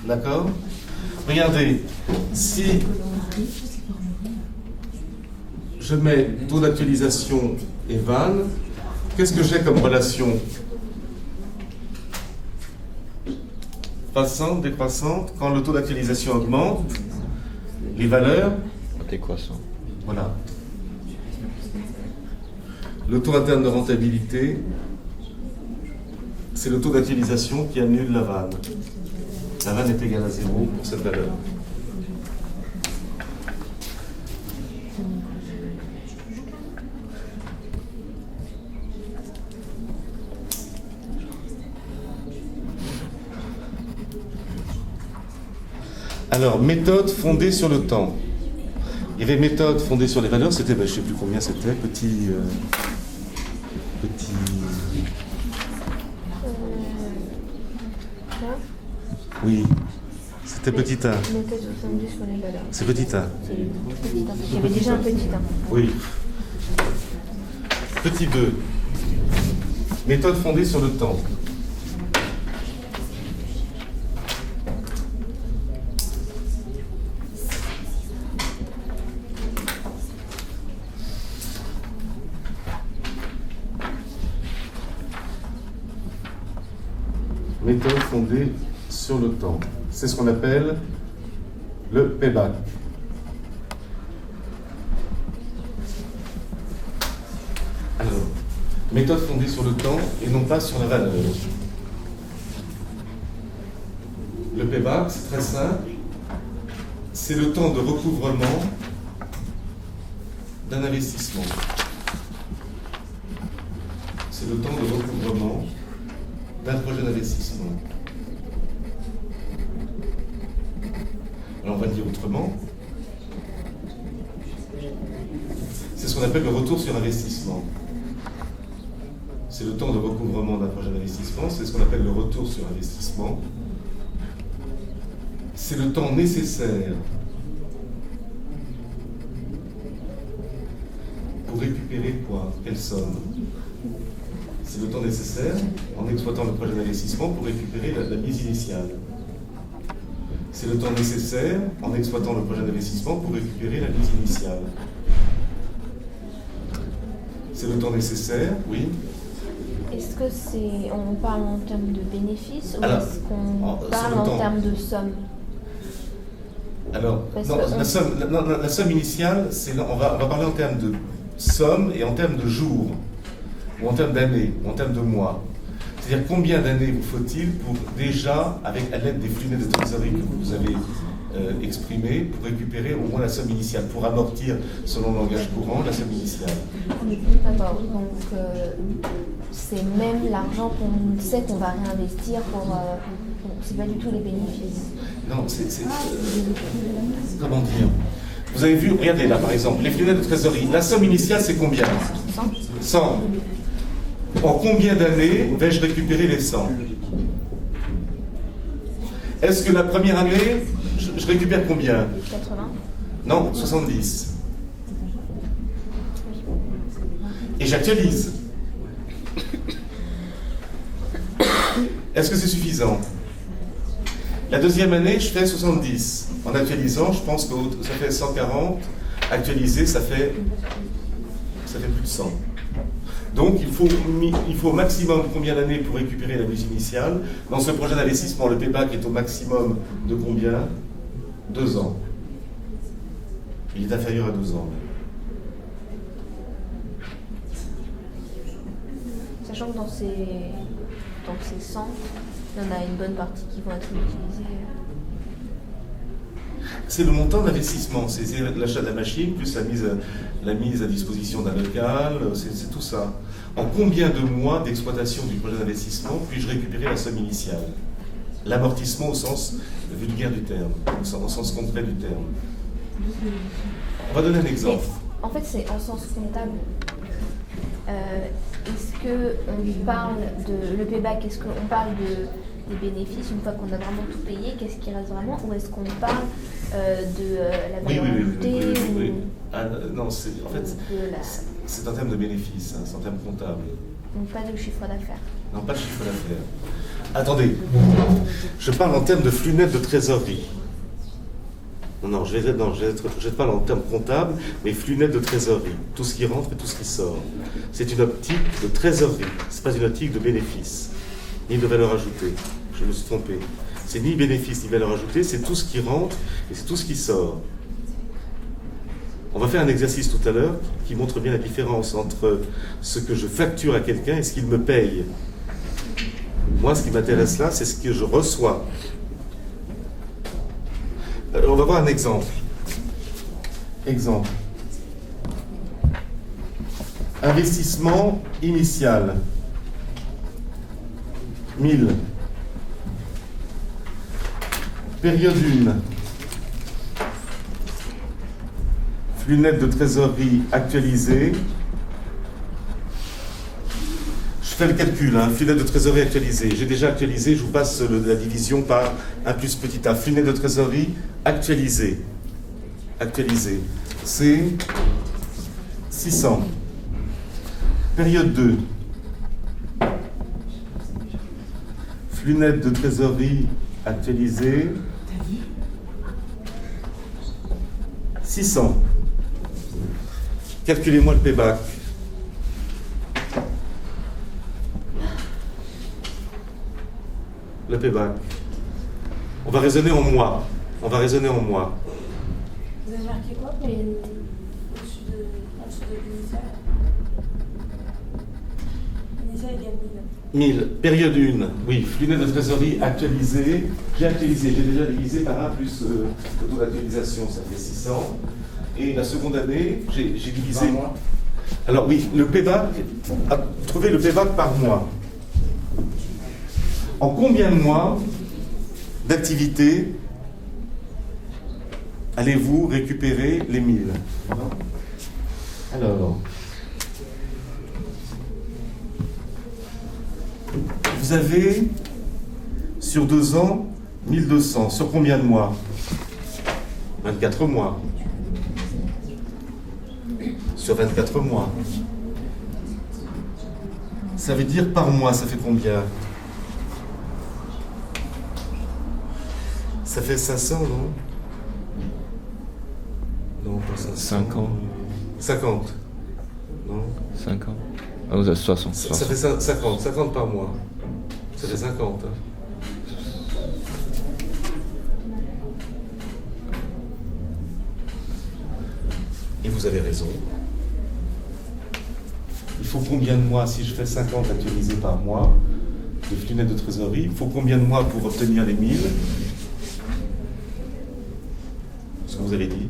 D'accord? Regardez, si je mets taux d'actualisation et vanne, qu'est-ce que j'ai comme relation? Croissante, décroissante. Quand le taux d'actualisation augmente, les valeurs, Décroissant. voilà. Le taux interne de rentabilité, c'est le taux d'actualisation qui annule la vanne. La vanne est égale à 0 pour cette valeur. Alors, méthode fondée sur le temps. Il y avait méthode fondée sur les valeurs, c'était, je ne sais plus combien c'était, petit... Là, Oui, c'était petit 1. méthode 70 sur les valeurs. C'est petit 1. C'est petit 1. Il y avait déjà un petit 1. Oui. Petit 2. Méthode fondée sur le temps. Méthode fondée sur le temps. C'est ce qu'on appelle le payback. Alors, méthode fondée sur le temps et non pas sur la valeur. Le payback, c'est très simple. C'est le temps de recouvrement d'un investissement. C'est le temps de recouvrement d'un projet d'investissement. Alors on va le dire autrement. C'est ce qu'on appelle le retour sur investissement. C'est le temps de recouvrement d'un projet d'investissement, c'est ce qu'on appelle le retour sur investissement. C'est le temps nécessaire pour récupérer quoi? Quelle somme? C'est le temps nécessaire, en exploitant le projet d'investissement, pour récupérer la mise initiale. C'est le temps nécessaire, en exploitant le projet d'investissement, pour récupérer la mise initiale. C'est le temps nécessaire, oui. Est-ce que c'est, on parle en termes de bénéfices ou Alors, est-ce qu'on sur parle le en temps. termes de somme? Alors, Parce non, que la somme initiale, on va parler en termes de somme et en termes de jours, ou en termes d'années, ou en termes de mois. C'est-à-dire combien d'années vous faut-il pour déjà, avec à l'aide des flux nets de trésorerie que vous avez exprimés, pour récupérer au moins la somme initiale, pour amortir, selon le langage courant, la somme initiale. D'accord, donc c'est même l'argent qu'on sait qu'on va réinvestir pour... c'est pas du tout les bénéfices. Non, comment dire? Vous avez vu, regardez là par exemple, les flux nets de trésorerie, la somme initiale c'est combien? 100. En combien d'années vais-je récupérer les 100? Est-ce que la première année, je récupère combien? 80. Non, 70. Et j'actualise. Est-ce que c'est suffisant? La deuxième année, je fais 70. En actualisant, je pense que ça fait 140. Actualisé, ça fait plus de 100. Donc, il faut au maximum combien d'années pour récupérer la mise initiale? Dans ce projet d'investissement, le payback est au maximum de combien? 2 ans. Il est inférieur à 2 ans. Sachant que dans ces 100, il y en a une bonne partie qui vont être utilisées. C'est le montant d'investissement, c'est l'achat de la machine, plus la mise à disposition d'un local, c'est tout ça. En combien de mois d'exploitation du projet d'investissement puis-je récupérer la somme initiale? L'amortissement au sens vulgaire du terme, au sens concret du terme. On va donner un exemple. Mais, en fait, c'est en sens comptable. Est-ce qu'on parle de le payback, est-ce qu'on parle des bénéfices une fois qu'on a vraiment tout payé, qu'est-ce qui reste vraiment, ou est-ce qu'on parle de la valeur ajoutée Oui. Non, en fait, c'est un terme de bénéfice, hein, c'est un terme comptable. Donc pas de chiffre d'affaires. Non, pas de chiffre d'affaires. Attendez, je parle en termes de flux net de trésorerie. Non, je vais parler en termes comptables, mais flux net de trésorerie, tout ce qui rentre et tout ce qui sort. C'est une optique de trésorerie, c'est pas une optique de bénéfice, ni de valeur ajoutée. Je me suis trompé. C'est ni bénéfice ni valeur ajoutée, c'est tout ce qui rentre et c'est tout ce qui sort. On va faire un exercice tout à l'heure qui montre bien la différence entre ce que je facture à quelqu'un et ce qu'il me paye. Moi, ce qui m'intéresse là, c'est ce que je reçois. On va voir un exemple. Exemple. Investissement initial. 1000. Période 1. Flux net de trésorerie actualisé. Je fais le calcul, flux net de trésorerie actualisé. J'ai déjà actualisé, je vous passe la division par 1 plus petit a. Flux net de trésorerie actualisé. Actualisé. C'est 600. Période 2. Flux net de trésorerie actualisé. 600. Calculez-moi le payback. Le payback. On va raisonner en mois. Vous avez marqué quoi pour en dessous de l'initial? L'initial égale 1000. Période 1. Oui, flux net de trésorerie actualisé. J'ai déjà divisé par 1 plus le taux d'actualisation, ça fait 600. Et la seconde année, j'ai divisé. 20 mois. Alors oui, le payback, trouver le payback par mois. En combien de mois d'activité allez-vous récupérer les 1000? Alors, vous avez sur 2 ans 1200. Sur combien de mois? 24 mois. Sur 24 mois. Ça veut dire par mois, ça fait combien? Ça fait 500, non? Non, pas 500. 50. 50. Non? 50. Ah, vous avez 60. Ça fait 50. 50 par mois. Ça fait 50. Et vous avez raison. Il faut combien de mois, si je fais 50 actualisés par mois, de flux net de trésorerie, il faut combien de mois pour obtenir les 1000? Ce que vous avez dit?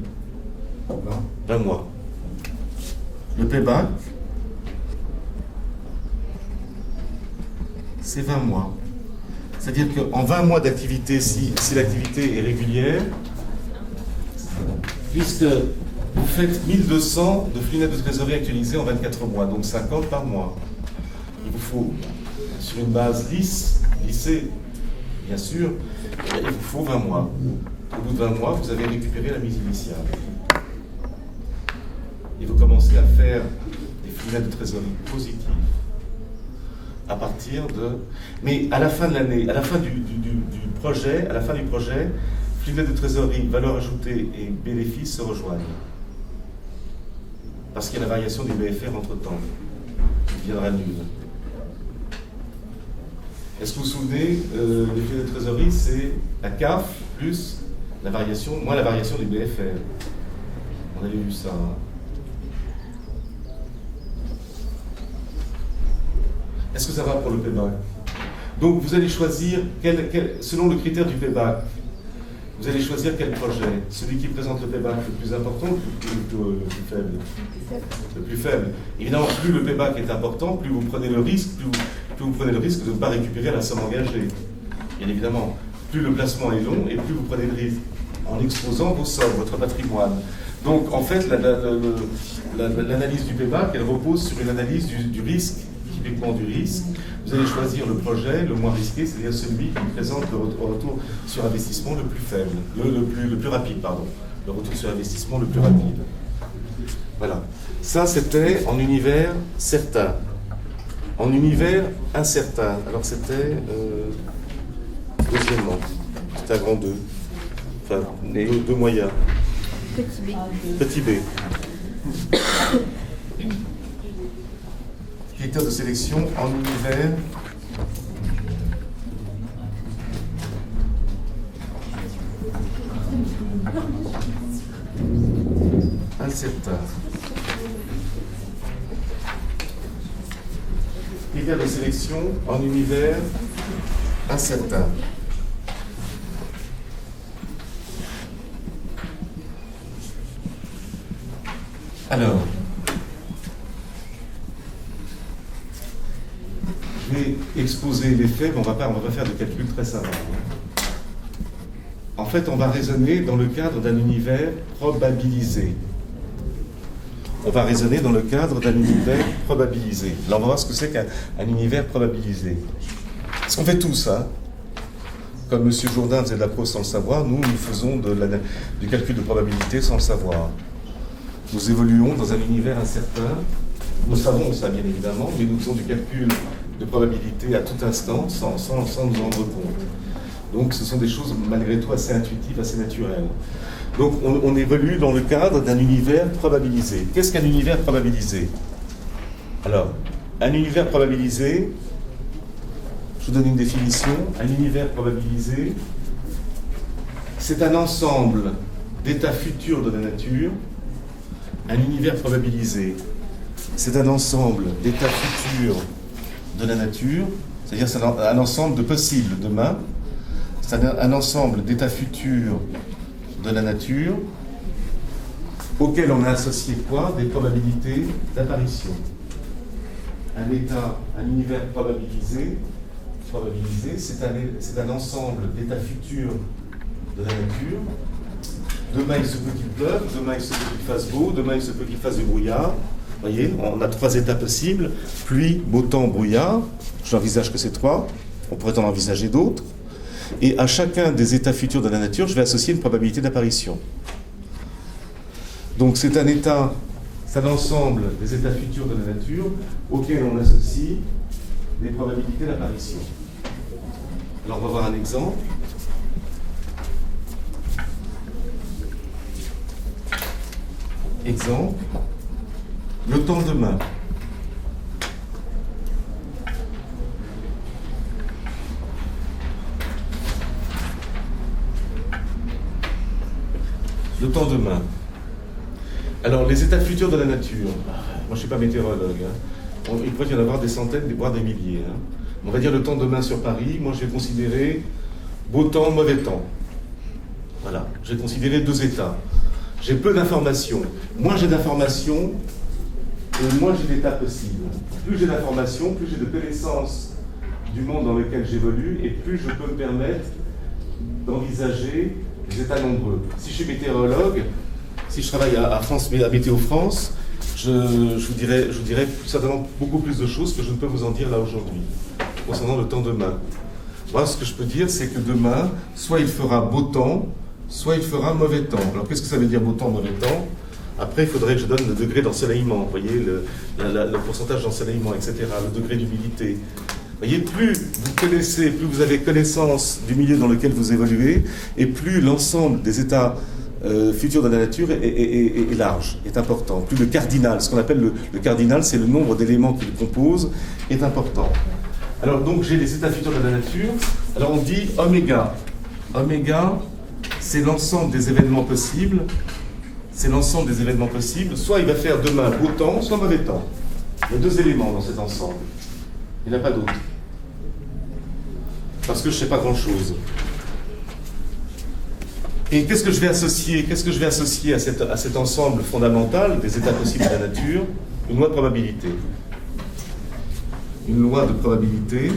20 mois. Le payback, c'est 20 mois. C'est-à-dire qu'en 20 mois d'activité, si l'activité est régulière, puisque vous faites 1200 de flux net de trésorerie actualisé en 24 mois, donc 50 par mois. Il vous faut, sur une base lissée, bien sûr, il vous faut 20 mois. Au bout de 20 mois, vous avez récupéré la mise initiale. Et vous commencez à faire des flux nets de trésorerie positifs à partir de... Mais à la fin de l'année, à la fin du projet, flux net de trésorerie, valeur ajoutée et bénéfices se rejoignent. Parce qu'il y a la variation du BFR entre-temps, qui deviendra nulle. Est-ce que vous vous souvenez, le flux de trésorerie, c'est la CAF plus la variation, moins la variation du BFR. On avait vu ça. Est-ce que ça va pour le payback? Donc vous allez choisir, selon le critère du payback, vous allez choisir quel projet. Celui qui présente le payback le plus important ou le plus faible? Le plus faible. Évidemment, plus le payback est important, plus vous prenez le risque, plus vous prenez le risque de ne pas récupérer la somme engagée. Bien évidemment, plus le placement est long et plus vous prenez le risque en exposant vos sommes, votre patrimoine. Donc en fait, l'analyse du payback, elle repose sur une analyse du risque, typiquement du risque. Vous allez choisir le projet le moins risqué, c'est-à-dire celui qui présente le retour sur investissement le plus faible, le plus rapide, pardon. Le retour sur investissement le plus rapide. Voilà. Ça, c'était en univers certain. En univers incertain. Alors c'était deuxièmement. C'était à grand 2. Enfin, 2 moyens. Petit b. Petit b. Critères de sélection en univers incertain. Critères de sélection en univers incertain. Alors, je vais exposer les faits, mais on va pas faire de calcul très savant. En fait, on va raisonner dans le cadre d'un univers probabilisé. On va raisonner dans le cadre d'un univers probabilisé. Là, on va voir ce que c'est qu'un univers probabilisé. Ce qu'on fait tous, hein. Comme M. Jourdain faisait de la prose sans le savoir, nous faisons du calcul de probabilité sans le savoir. Nous évoluons dans un univers incertain. Nous savons ça, bien évidemment, mais nous faisons du calcul de probabilité à tout instant sans nous en rendre compte. Donc ce sont des choses malgré tout assez intuitives, assez naturelles. Donc on évolue dans le cadre d'un univers probabilisé. Qu'est-ce qu'un univers probabilisé? Alors, un univers probabilisé, je vous donne une définition. Un univers probabilisé, c'est un ensemble d'états futurs de la nature. Un univers probabilisé, c'est un ensemble d'états futurs de la nature, c'est-à-dire c'est un ensemble de possibles demain, c'est un ensemble d'états futurs de la nature auxquels on a associé quoi? Des probabilités d'apparition. Un univers probabilisé, c'est un ensemble d'états futurs de la nature. Demain, il se peut qu'il pleuve, demain, il se peut qu'il fasse beau, demain, il se peut qu'il fasse du brouillard. Vous voyez, on a 3 états possibles, pluie, beau temps, brouillard. Je n'envisage que ces 3, on pourrait en envisager d'autres. Et à chacun des états futurs de la nature, je vais associer une probabilité d'apparition. Donc c'est un ensemble des états futurs de la nature auxquels on associe des probabilités d'apparition. Alors on va voir un exemple. Exemple, le temps demain. Le temps demain. Alors, les états futurs de la nature. Moi, je ne suis pas météorologue. Hein. Il pourrait y en avoir des centaines, voire des milliers. Hein. On va dire le temps demain sur Paris. Moi, je vais considérer beau temps, mauvais temps. Voilà. Je vais considérer 2 états. J'ai peu d'informations. Moins j'ai d'informations, et moins j'ai d'états possibles. Plus j'ai d'informations, plus j'ai de connaissances du monde dans lequel j'évolue, et plus je peux me permettre d'envisager des états nombreux. Si je suis météorologue, si je travaille à Météo France, je vous dirais certainement beaucoup plus de choses que je ne peux vous en dire là aujourd'hui, concernant le temps demain. Moi, ce que je peux dire, c'est que demain, soit il fera beau temps, soit il fera mauvais temps. Alors qu'est-ce que ça veut dire beau temps, mauvais temps? Après, il faudrait que je donne le degré d'ensoleillement, vous voyez, le pourcentage d'ensoleillement, etc., le degré d'humidité. Vous voyez, plus vous connaissez, plus vous avez connaissance du milieu dans lequel vous évoluez, et plus l'ensemble des états futurs de la nature est large, est important. Plus le cardinal, ce qu'on appelle le cardinal, c'est le nombre d'éléments qui le composent, est important. Alors donc, j'ai les états futurs de la nature. Alors on dit oméga. Oméga, c'est l'ensemble des événements possibles. C'est l'ensemble des événements possibles. Soit il va faire demain beau temps, soit mauvais temps. Il y a 2 éléments dans cet ensemble. Il n'y en a pas d'autre. Parce que je ne sais pas grand-chose. Et qu'est-ce que je vais associer à cet ensemble fondamental des états possibles de la nature? Une loi de probabilité. Une loi de probabilité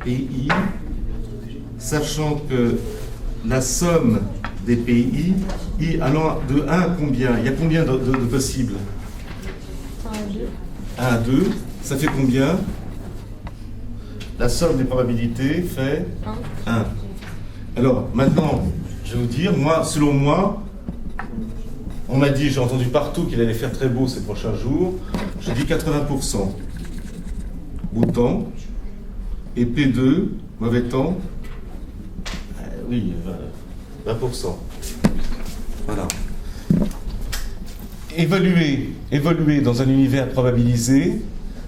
PI, sachant que la somme des PI, I allant de 1 à combien? Il y a combien de possibles? 1 à 2. Ça fait combien? La somme des probabilités fait 1. Alors, maintenant, je vais vous dire, moi, selon moi, on m'a dit, j'ai entendu partout qu'il allait faire très beau ces prochains jours, je dis 80%. Beau temps. Et P2, mauvais temps, oui, 20%. Voilà. Évoluer dans un univers probabilisé,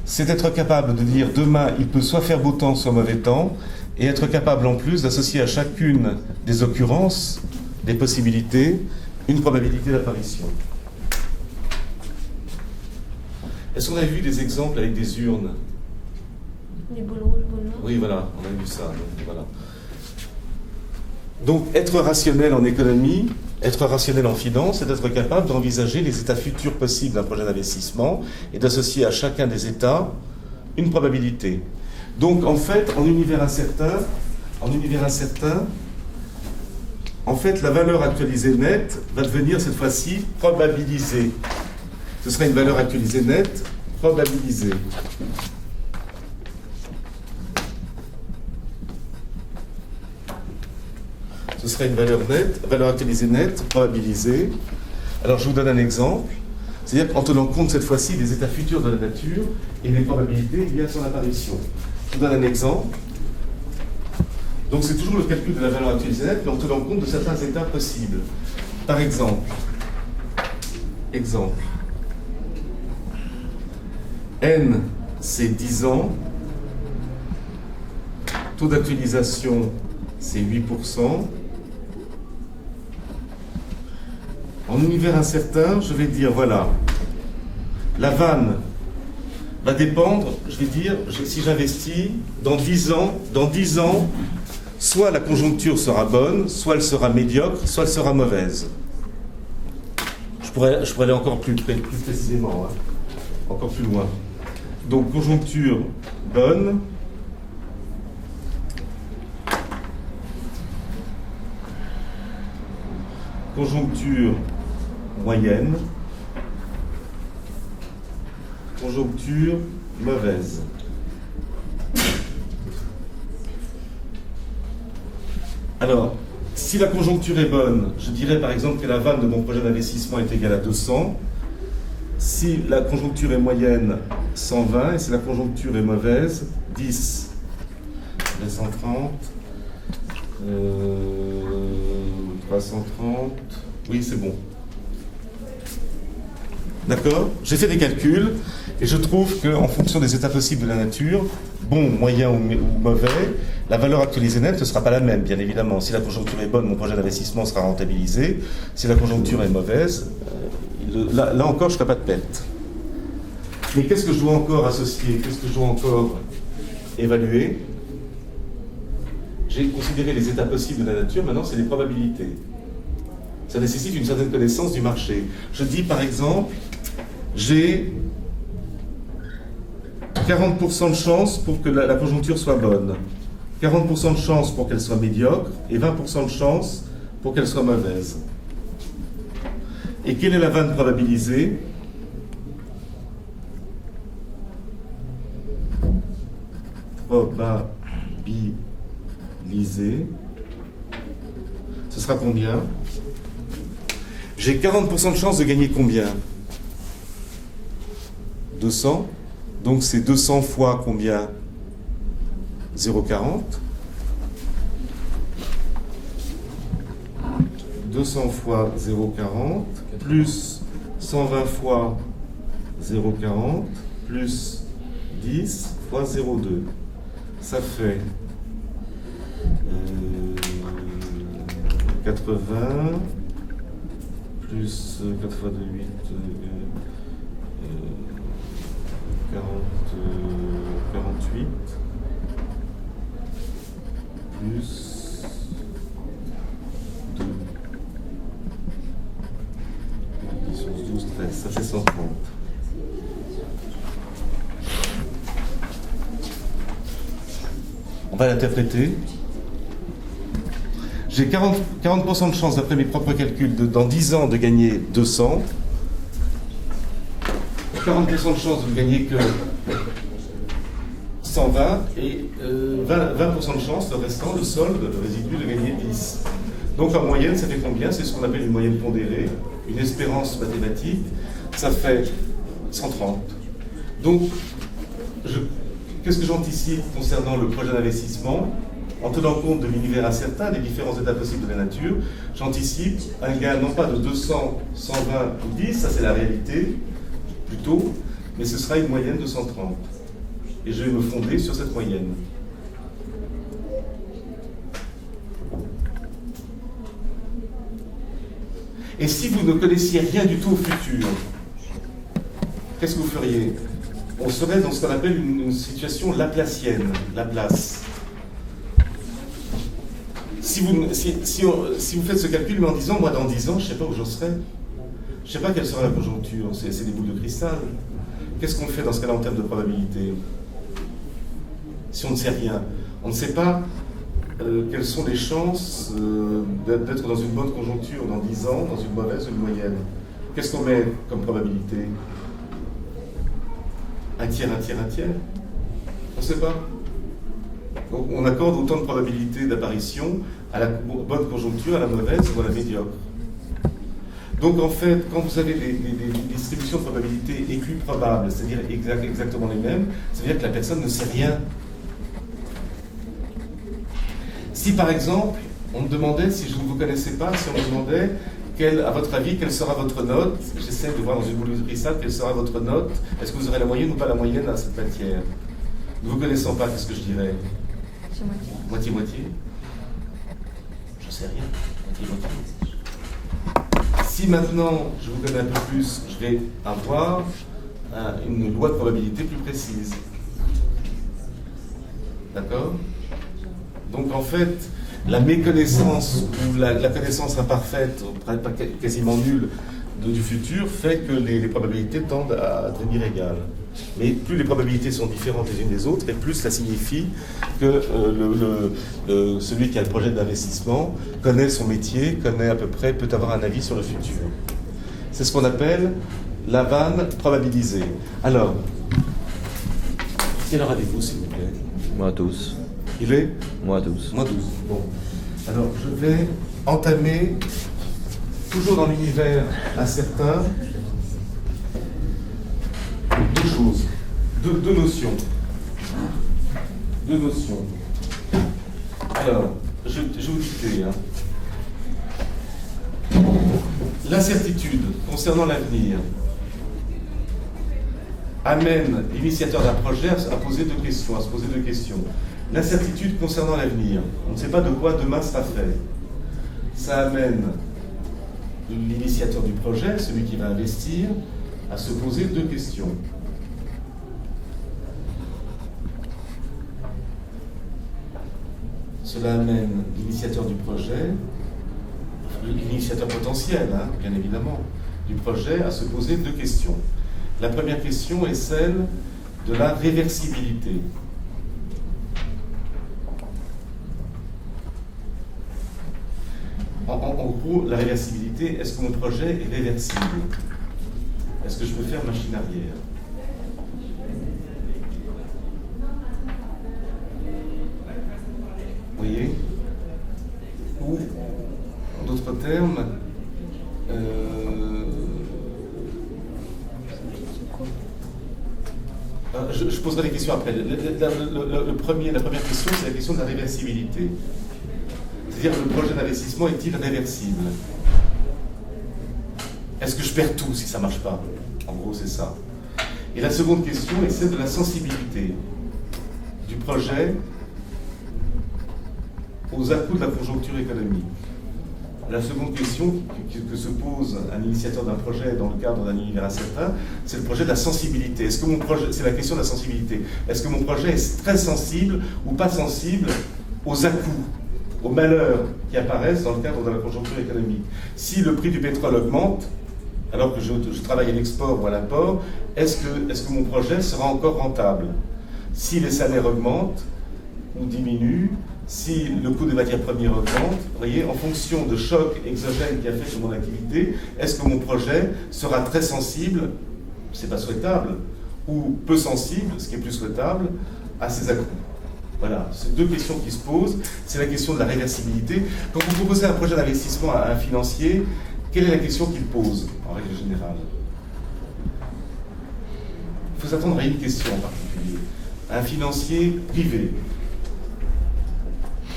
c'est être capable de dire demain, il peut soit faire beau temps, soit mauvais temps, et être capable en plus d'associer à chacune des occurrences, des possibilités, une probabilité d'apparition. Est-ce qu'on a vu des exemples avec des urnes? Les boules rouges, boules noires. Oui, voilà, on a vu ça. Donc, voilà. Donc, être rationnel en économie, être rationnel en finance, c'est être capable d'envisager les états futurs possibles d'un projet d'investissement et d'associer à chacun des états une probabilité. Donc, en fait, en univers incertain, en fait, la valeur actualisée nette va devenir cette fois-ci probabilisée. Ce sera une valeur actualisée nette probabilisée. Ce serait une valeur actualisée nette, probabilisée. Alors je vous donne un exemple. C'est-à-dire en tenant compte cette fois-ci des états futurs de la nature et des probabilités liées à son apparition. Je vous donne un exemple. Donc c'est toujours le calcul de la valeur actualisée nette, mais en tenant compte de certains états possibles. Par exemple, N, c'est 10 ans. Taux d'actualisation, c'est 8%. En univers incertain, je vais dire, voilà, la vanne va dépendre, je vais dire, si j'investis, dans 10 ans, soit la conjoncture sera bonne, soit elle sera médiocre, soit elle sera mauvaise. Je pourrais aller encore plus précisément, hein, encore plus loin. Donc, conjoncture bonne, conjoncture moyenne, conjoncture mauvaise. Alors, si la conjoncture est bonne, je dirais par exemple que la vanne de mon projet d'investissement est égale à 200. Si la conjoncture est moyenne, 120. Et si la conjoncture est mauvaise, 10. 230. 330. Oui, c'est bon. D'accord? J'ai fait des calculs et je trouve qu'en fonction des états possibles de la nature, bon, moyen ou mauvais, la valeur actualisée nette ne sera pas la même, bien évidemment. Si la conjoncture est bonne, mon projet d'investissement sera rentabilisé. Si la conjoncture est mauvaise, là encore, je ne ferai pas de perte. Mais qu'est-ce que je dois encore associer? Qu'est-ce que je dois encore évaluer? J'ai considéré les états possibles de la nature, maintenant c'est les probabilités. Ça nécessite une certaine connaissance du marché. Je dis par exemple, j'ai 40% de chance pour que la conjoncture soit bonne, 40% de chance pour qu'elle soit médiocre et 20% de chance pour qu'elle soit mauvaise. Et quelle est la vanne probabilisée? Probabilisée. Ce sera combien? J'ai 40% de chance de gagner combien? 200. Donc c'est 200 fois combien? 0,40. 200 fois 0,40 plus 120 fois 0,40 plus 10 fois 0,2. Ça fait 80 plus plus 4 fois 2, 8, 48, plus 2, 10, 11, 12, 13, ça fait 130. On va l'interpréter. J'ai 40% de chance, d'après mes propres calculs, dans 10 ans de gagner 200. 40% de chance de gagner que 120 et 20% de chance, le restant, le solde, le résidu, de gagner 10. Donc en moyenne, ça fait combien? C'est ce qu'on appelle une moyenne pondérée, une espérance mathématique. Ça fait 130. Donc, qu'est-ce que j'anticipe concernant le projet d'investissement? En tenant compte de l'univers incertain, des différents états possibles de la nature, j'anticipe un gain non pas de 200, 120 ou 10, ça c'est la réalité, plutôt, mais ce sera une moyenne de 130. Et je vais me fonder sur cette moyenne. Et si vous ne connaissiez rien du tout au futur, qu'est-ce que vous feriez? On serait dans ce qu'on appelle une situation laplacienne, Laplace. Si vous faites ce calcul, mais en disant, moi dans 10 ans, je ne sais pas où j'en serai. Je ne sais pas quelle sera la conjoncture, c'est des boules de cristal. Qu'est-ce qu'on fait dans ce cas-là en termes de probabilité? Si on ne sait rien, on ne sait pas quelles sont les chances d'être dans une bonne conjoncture dans 10 ans, dans une mauvaise ou une moyenne. Qu'est-ce qu'on met comme probabilité? Un tiers, un tiers, un tiers? On ne sait pas. Donc on accorde autant de probabilités d'apparition à la bonne conjoncture, à la mauvaise ou à la médiocre. Donc en fait, quand vous avez des distributions de probabilités équiprobables, c'est-à-dire exactement les mêmes, ça veut dire que la personne ne sait rien. Si par exemple, on me demandait, si je ne vous connaissais pas, si on me demandait, à votre avis, quelle sera votre note? J'essaie de voir dans une boule de cristal, quelle sera votre note? Est-ce que vous aurez la moyenne ou pas la moyenne à cette matière? Ne vous connaissant pas, qu'est-ce que je dirais? Moitié-moitié? Je ne sais rien. Moitié-moitié. Si maintenant je vous connais un peu plus, je vais avoir une loi de probabilité plus précise. D'accord? Donc en fait, la méconnaissance ou la connaissance imparfaite, quasiment nulle du futur, fait que les probabilités tendent à devenir égales. Mais plus les probabilités sont différentes les unes des autres, et plus ça signifie que celui qui a le projet d'investissement connaît son métier, connaît à peu près, peut avoir un avis sur le futur. C'est ce qu'on appelle la vanne probabilisée. Alors, quelle heure avez-vous, s'il vous plaît? Moi 12. Il est? Moi 12. Moi 12. Bon. Alors, je vais entamer, toujours dans l'univers incertain, deux choses, deux notions. Deux notions. Alors, je vais vous dicter. L'incertitude concernant l'avenir amène l'initiateur d'un projet à poser deux questions, à se poser deux questions. L'incertitude concernant l'avenir, on ne sait pas de quoi demain sera fait. Ça amène l'initiateur du projet, celui qui va investir, à se poser deux questions. Cela amène l'initiateur du projet, l'initiateur potentiel, bien évidemment, du projet, à se poser deux questions. La première question est celle de la réversibilité. En gros, la réversibilité, est-ce que mon projet est réversible? Est-ce que je peux faire machine arrière? Vous voyez? Ou, en d'autres termes, je poserai des questions après. La première question, c'est la question de la réversibilité. C'est-à-dire, le projet d'investissement est-il réversible? Est-ce que je perds tout si ça ne marche pas? En gros, c'est ça. Et la seconde question est celle de la sensibilité du projet aux à-coups de la conjoncture économique. La seconde question que se pose un initiateur d'un projet dans le cadre d'un univers incertain, c'est le projet de la sensibilité. Est-ce que mon projet, c'est la question de la sensibilité. Est-ce que mon projet est très sensible ou pas sensible aux à-coups, aux malheurs qui apparaissent dans le cadre de la conjoncture économique? Si le prix du pétrole augmente, alors que je travaille à l'export ou à l'import, est-ce que mon projet sera encore rentable? Si les salaires augmentent ou diminuent, si le coût des matières premières augmente, vous voyez, en fonction de chocs exogènes qui affectent mon activité, est-ce que mon projet sera très sensible, c'est pas souhaitable, ou peu sensible, ce qui est plus souhaitable, à ces à-coups? Voilà, c'est deux questions qui se posent. C'est la question de la réversibilité. Quand vous proposez un projet d'investissement à un financier, quelle est la question qu'il pose, en règle générale? Il faut s'attendre à une question en particulier. Un financier privé.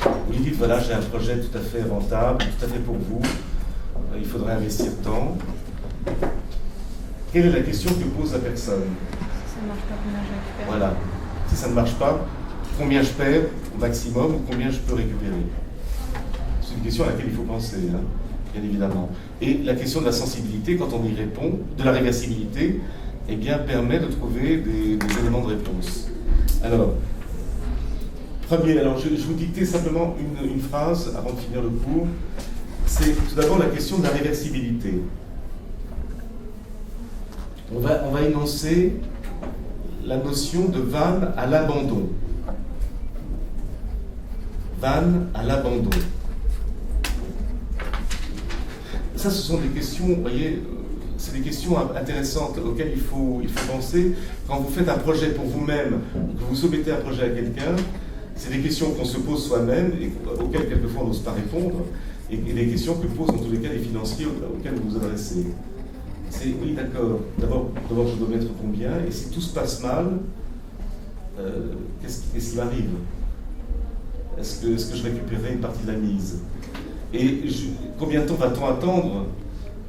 Vous lui dites, voilà, j'ai un projet tout à fait rentable, tout à fait pour vous, il faudrait investir tant. Quelle est la question que pose la personne? Si ça ne marche pas, combien je récupère? Voilà. Si ça ne marche pas, combien je perds au maximum ou combien je peux récupérer? C'est une question à laquelle il faut penser, hein, bien évidemment. Et la question de la sensibilité, quand on y répond, de la réversibilité, eh bien, permet de trouver des éléments de réponse. Alors, je vous dictais simplement une phrase avant de finir le cours. C'est tout d'abord la question de la réversibilité. On va énoncer la notion de vanne à l'abandon. Vanne à l'abandon. Ça, ce sont des questions, vous voyez, c'est des questions intéressantes auxquelles il faut penser. Quand vous faites un projet pour vous-même, que vous soumettez un projet à quelqu'un, c'est des questions qu'on se pose soi-même et auxquelles quelquefois on n'ose pas répondre, et des questions que posent en tous les cas les financiers auxquels vous vous adressez. C'est, oui, d'accord, d'abord je dois mettre combien, et si tout se passe mal, qu'est-ce qui m'arrive? Est-ce que je récupérerai une partie de la mise? Et combien de temps va-t-on attendre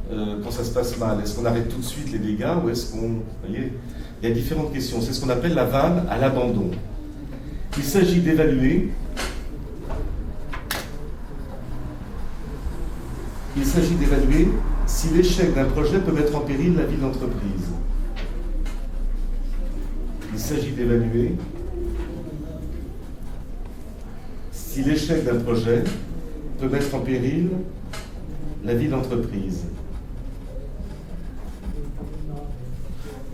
quand ça se passe mal? Est-ce qu'on arrête tout de suite les dégâts ou est-ce qu'on... Vous voyez, il y a différentes questions. C'est ce qu'on appelle la vanne à l'abandon. Il s'agit d'évaluer si l'échec d'un projet peut mettre en péril la vie de l'entreprise. Il s'agit d'évaluer si l'échec d'un projet peut mettre en péril la vie de l'entreprise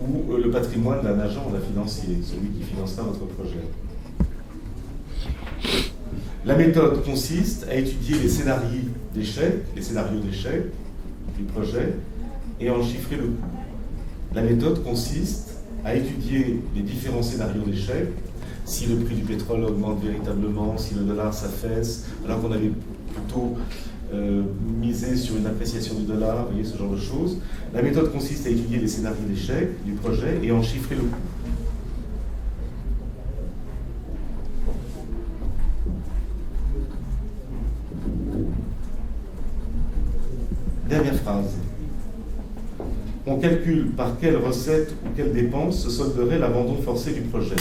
ou le patrimoine d'un agent ou d'un financier, celui qui financera votre projet. La méthode consiste à étudier les scénarios d'échec du projet et à en chiffrer le coût. La méthode consiste à étudier les différents scénarios d'échec, si le prix du pétrole augmente véritablement, si le dollar s'affaisse, alors qu'on avait plutôt misé sur une appréciation du dollar, vous voyez, ce genre de choses. La méthode consiste à étudier les scénarios d'échec du projet et à en chiffrer le coût. Dernière phrase. On calcule par quelle recette ou quelle dépense se solderait l'abandon forcé du projet.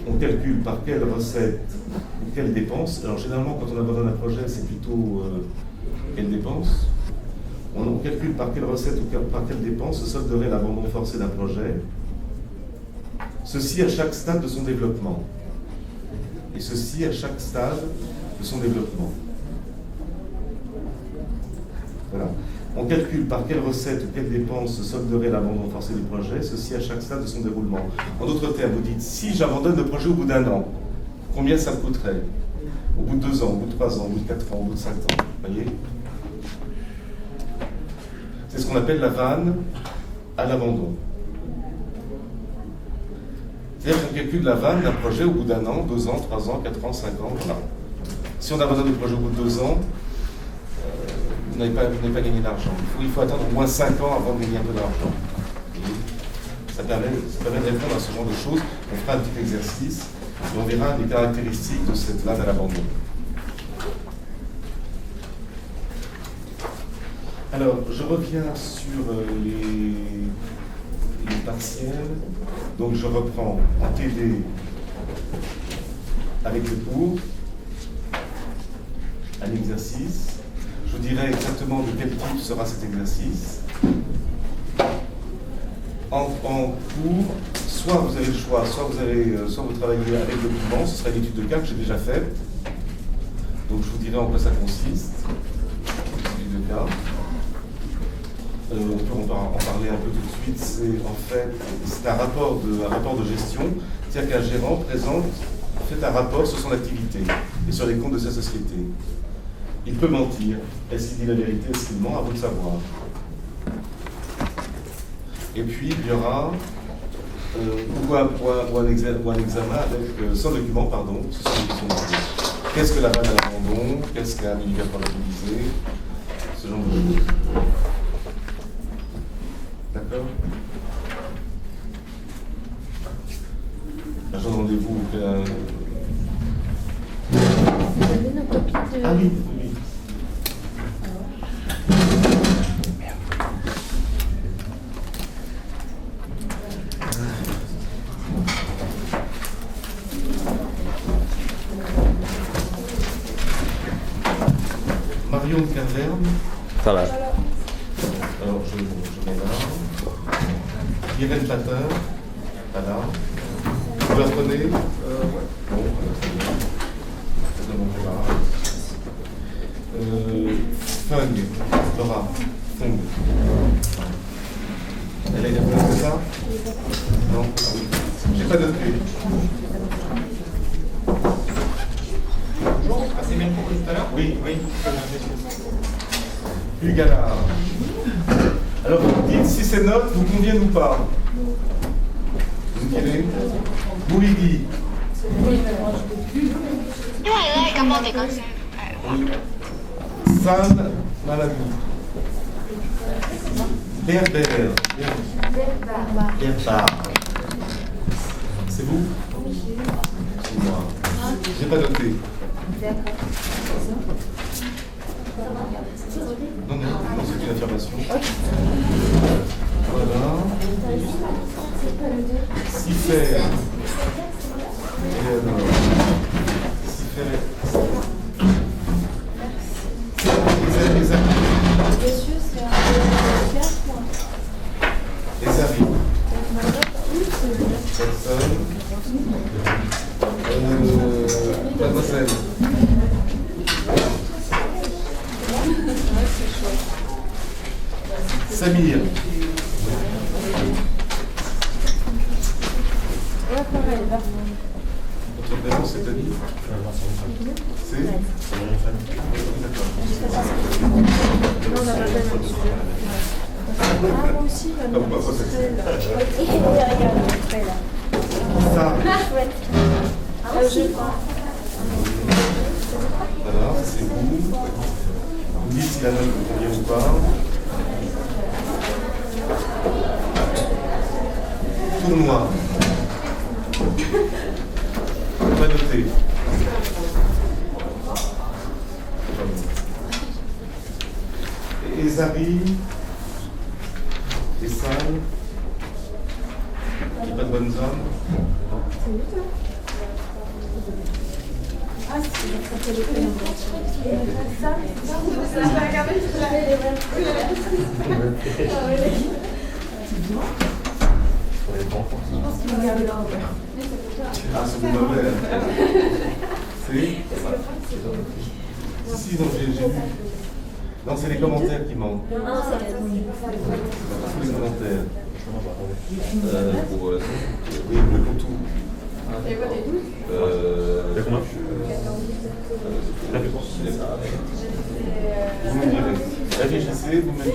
On calcule par quelle recette ou quelle dépense. Alors généralement, quand on abandonne un projet, c'est plutôt quelle dépense. On calcule par quelle recette ou par quelle dépense se solderait l'abandon forcé d'un projet. Ceci à chaque stade de son développement. Et ceci à chaque stade de son développement. Voilà. On calcule par quelle recette ou quelle dépense se solderait l'abandon forcé du projet, ceci à chaque stade de son déroulement. En d'autres termes, vous dites, si j'abandonne le projet au bout d'un an, combien ça me coûterait? Au bout de 2 ans, au bout de 3 ans, au bout de 4 ans, au bout de 5 ans, vous voyez? C'est ce qu'on appelle la vanne à l'abandon. C'est-à-dire qu'on calcule la vanne d'un projet au bout d'1 an, 2 ans, 3 ans, 4 ans, 5 ans, voilà. Si on abandonne le projet au bout de 2 ans, vous n'avez pas gagné d'argent. Il faut attendre au moins 5 ans avant de gagner un peu d'argent. Ça permet de répondre à ce genre de choses. On fera un petit exercice et on verra les caractéristiques de cette vanne à l'abandon. Alors, je reviens sur les partiels. Donc, je reprends en TD avec le cours. un exercice. Je vous dirai exactement de quel type sera cet exercice. En cours, soit vous avez le choix, soit vous travaillez avec le document, ce sera une étude de cas que j'ai déjà faite. Donc je vous dirai en quoi ça consiste, l'étude de cas. On peut en parler un peu tout de suite. C'est un rapport de gestion, c'est-à-dire qu'un gérant fait un rapport sur son activité et sur les comptes de sa société. Il peut mentir. Est-ce qu'il dit la vérité? Est-ce qu'il ment? À vous de savoir. Et puis, il y aura un examen avec, sans document, pardon, ce sont des questions. Qu'est-ce que la vanne à l'abandon? Qu'est-ce qu'un indicateur utilisé? Ce genre de choses. D'accord? Agent de rendez-vous. Vous avez nos copies de... Ah oui, oui. Marion de Carverne. Ça va. Alors, je mets là. Irène Patin. Voilà. Vous la prenez? Ouais. Bon, c'est bien. Ça ne manque pas. Fung. Laura. Fung. Elle a été appelée que ça? Non? Ah oui. J'ai pas noté. Bonjour, c'est bien pour tout à l'heure? Oui. Hugues Gallard. Alors, dites si ces notes vous conviennent ou pas. Vous me direz? Bourigui. San Maladou. Berbère. Berbard. C'est vous? C'est moi. J'ai pas noté. Non, c'est une affirmation. Voilà. Si faire. Et alors. Si faire. Les amis. Monsieur, c'est un clair point. Les amis. Personne. Mademoiselle. Samir. Votre prénom, c'est Annie? C'est? Non, on n'a pas fait un petit peu. Ah, moi aussi, Ah, vous m'avez pas fait. Et regarde, après là. Ça. Chouette. Je crois. Voilà, c'est vous. Vous me dites si la note vous convient ou pas. Tournoi. Pas noté. Et Zari. Et Sal. J'ai pas de bonnes âmes. Ah, c'est le prénom. Ça, Ah, c'est vous m'avez. C'est? Si, non, j'ai vu. Non, c'est les commentaires qui manquent. Non, c'est la Tous les commentaires. Pour Oui, le contour. Vous me direz. Réfléchissez, vous me dites.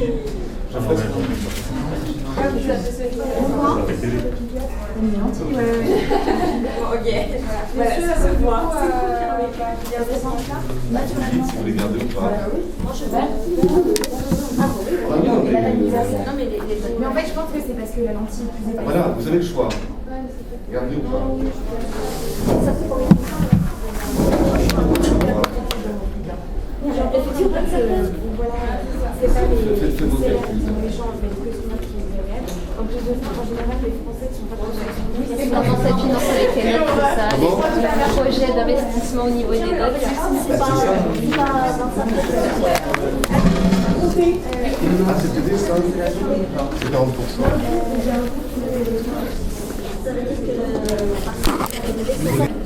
Je ferai ce que vous dites. Ok. Voilà, c'est moi. Vous dites si vous les gardez ou pas. Non, mais en fait, je pense que c'est parce que la lentille est plus épaisse. Voilà, vous avez le choix. Gardez ou pas. Effectivement, voilà, c'est pas Faites vos calculs. les gens, mais que c'est moi qui les regarde. En plus de ça, en général, les Français ne sont pas trop Comment ça finance avec les notes, tout ça, Comment les projets. projet d'investissement au niveau des notes. C'est ça. Ah, c'est TD ça? C'est 40%.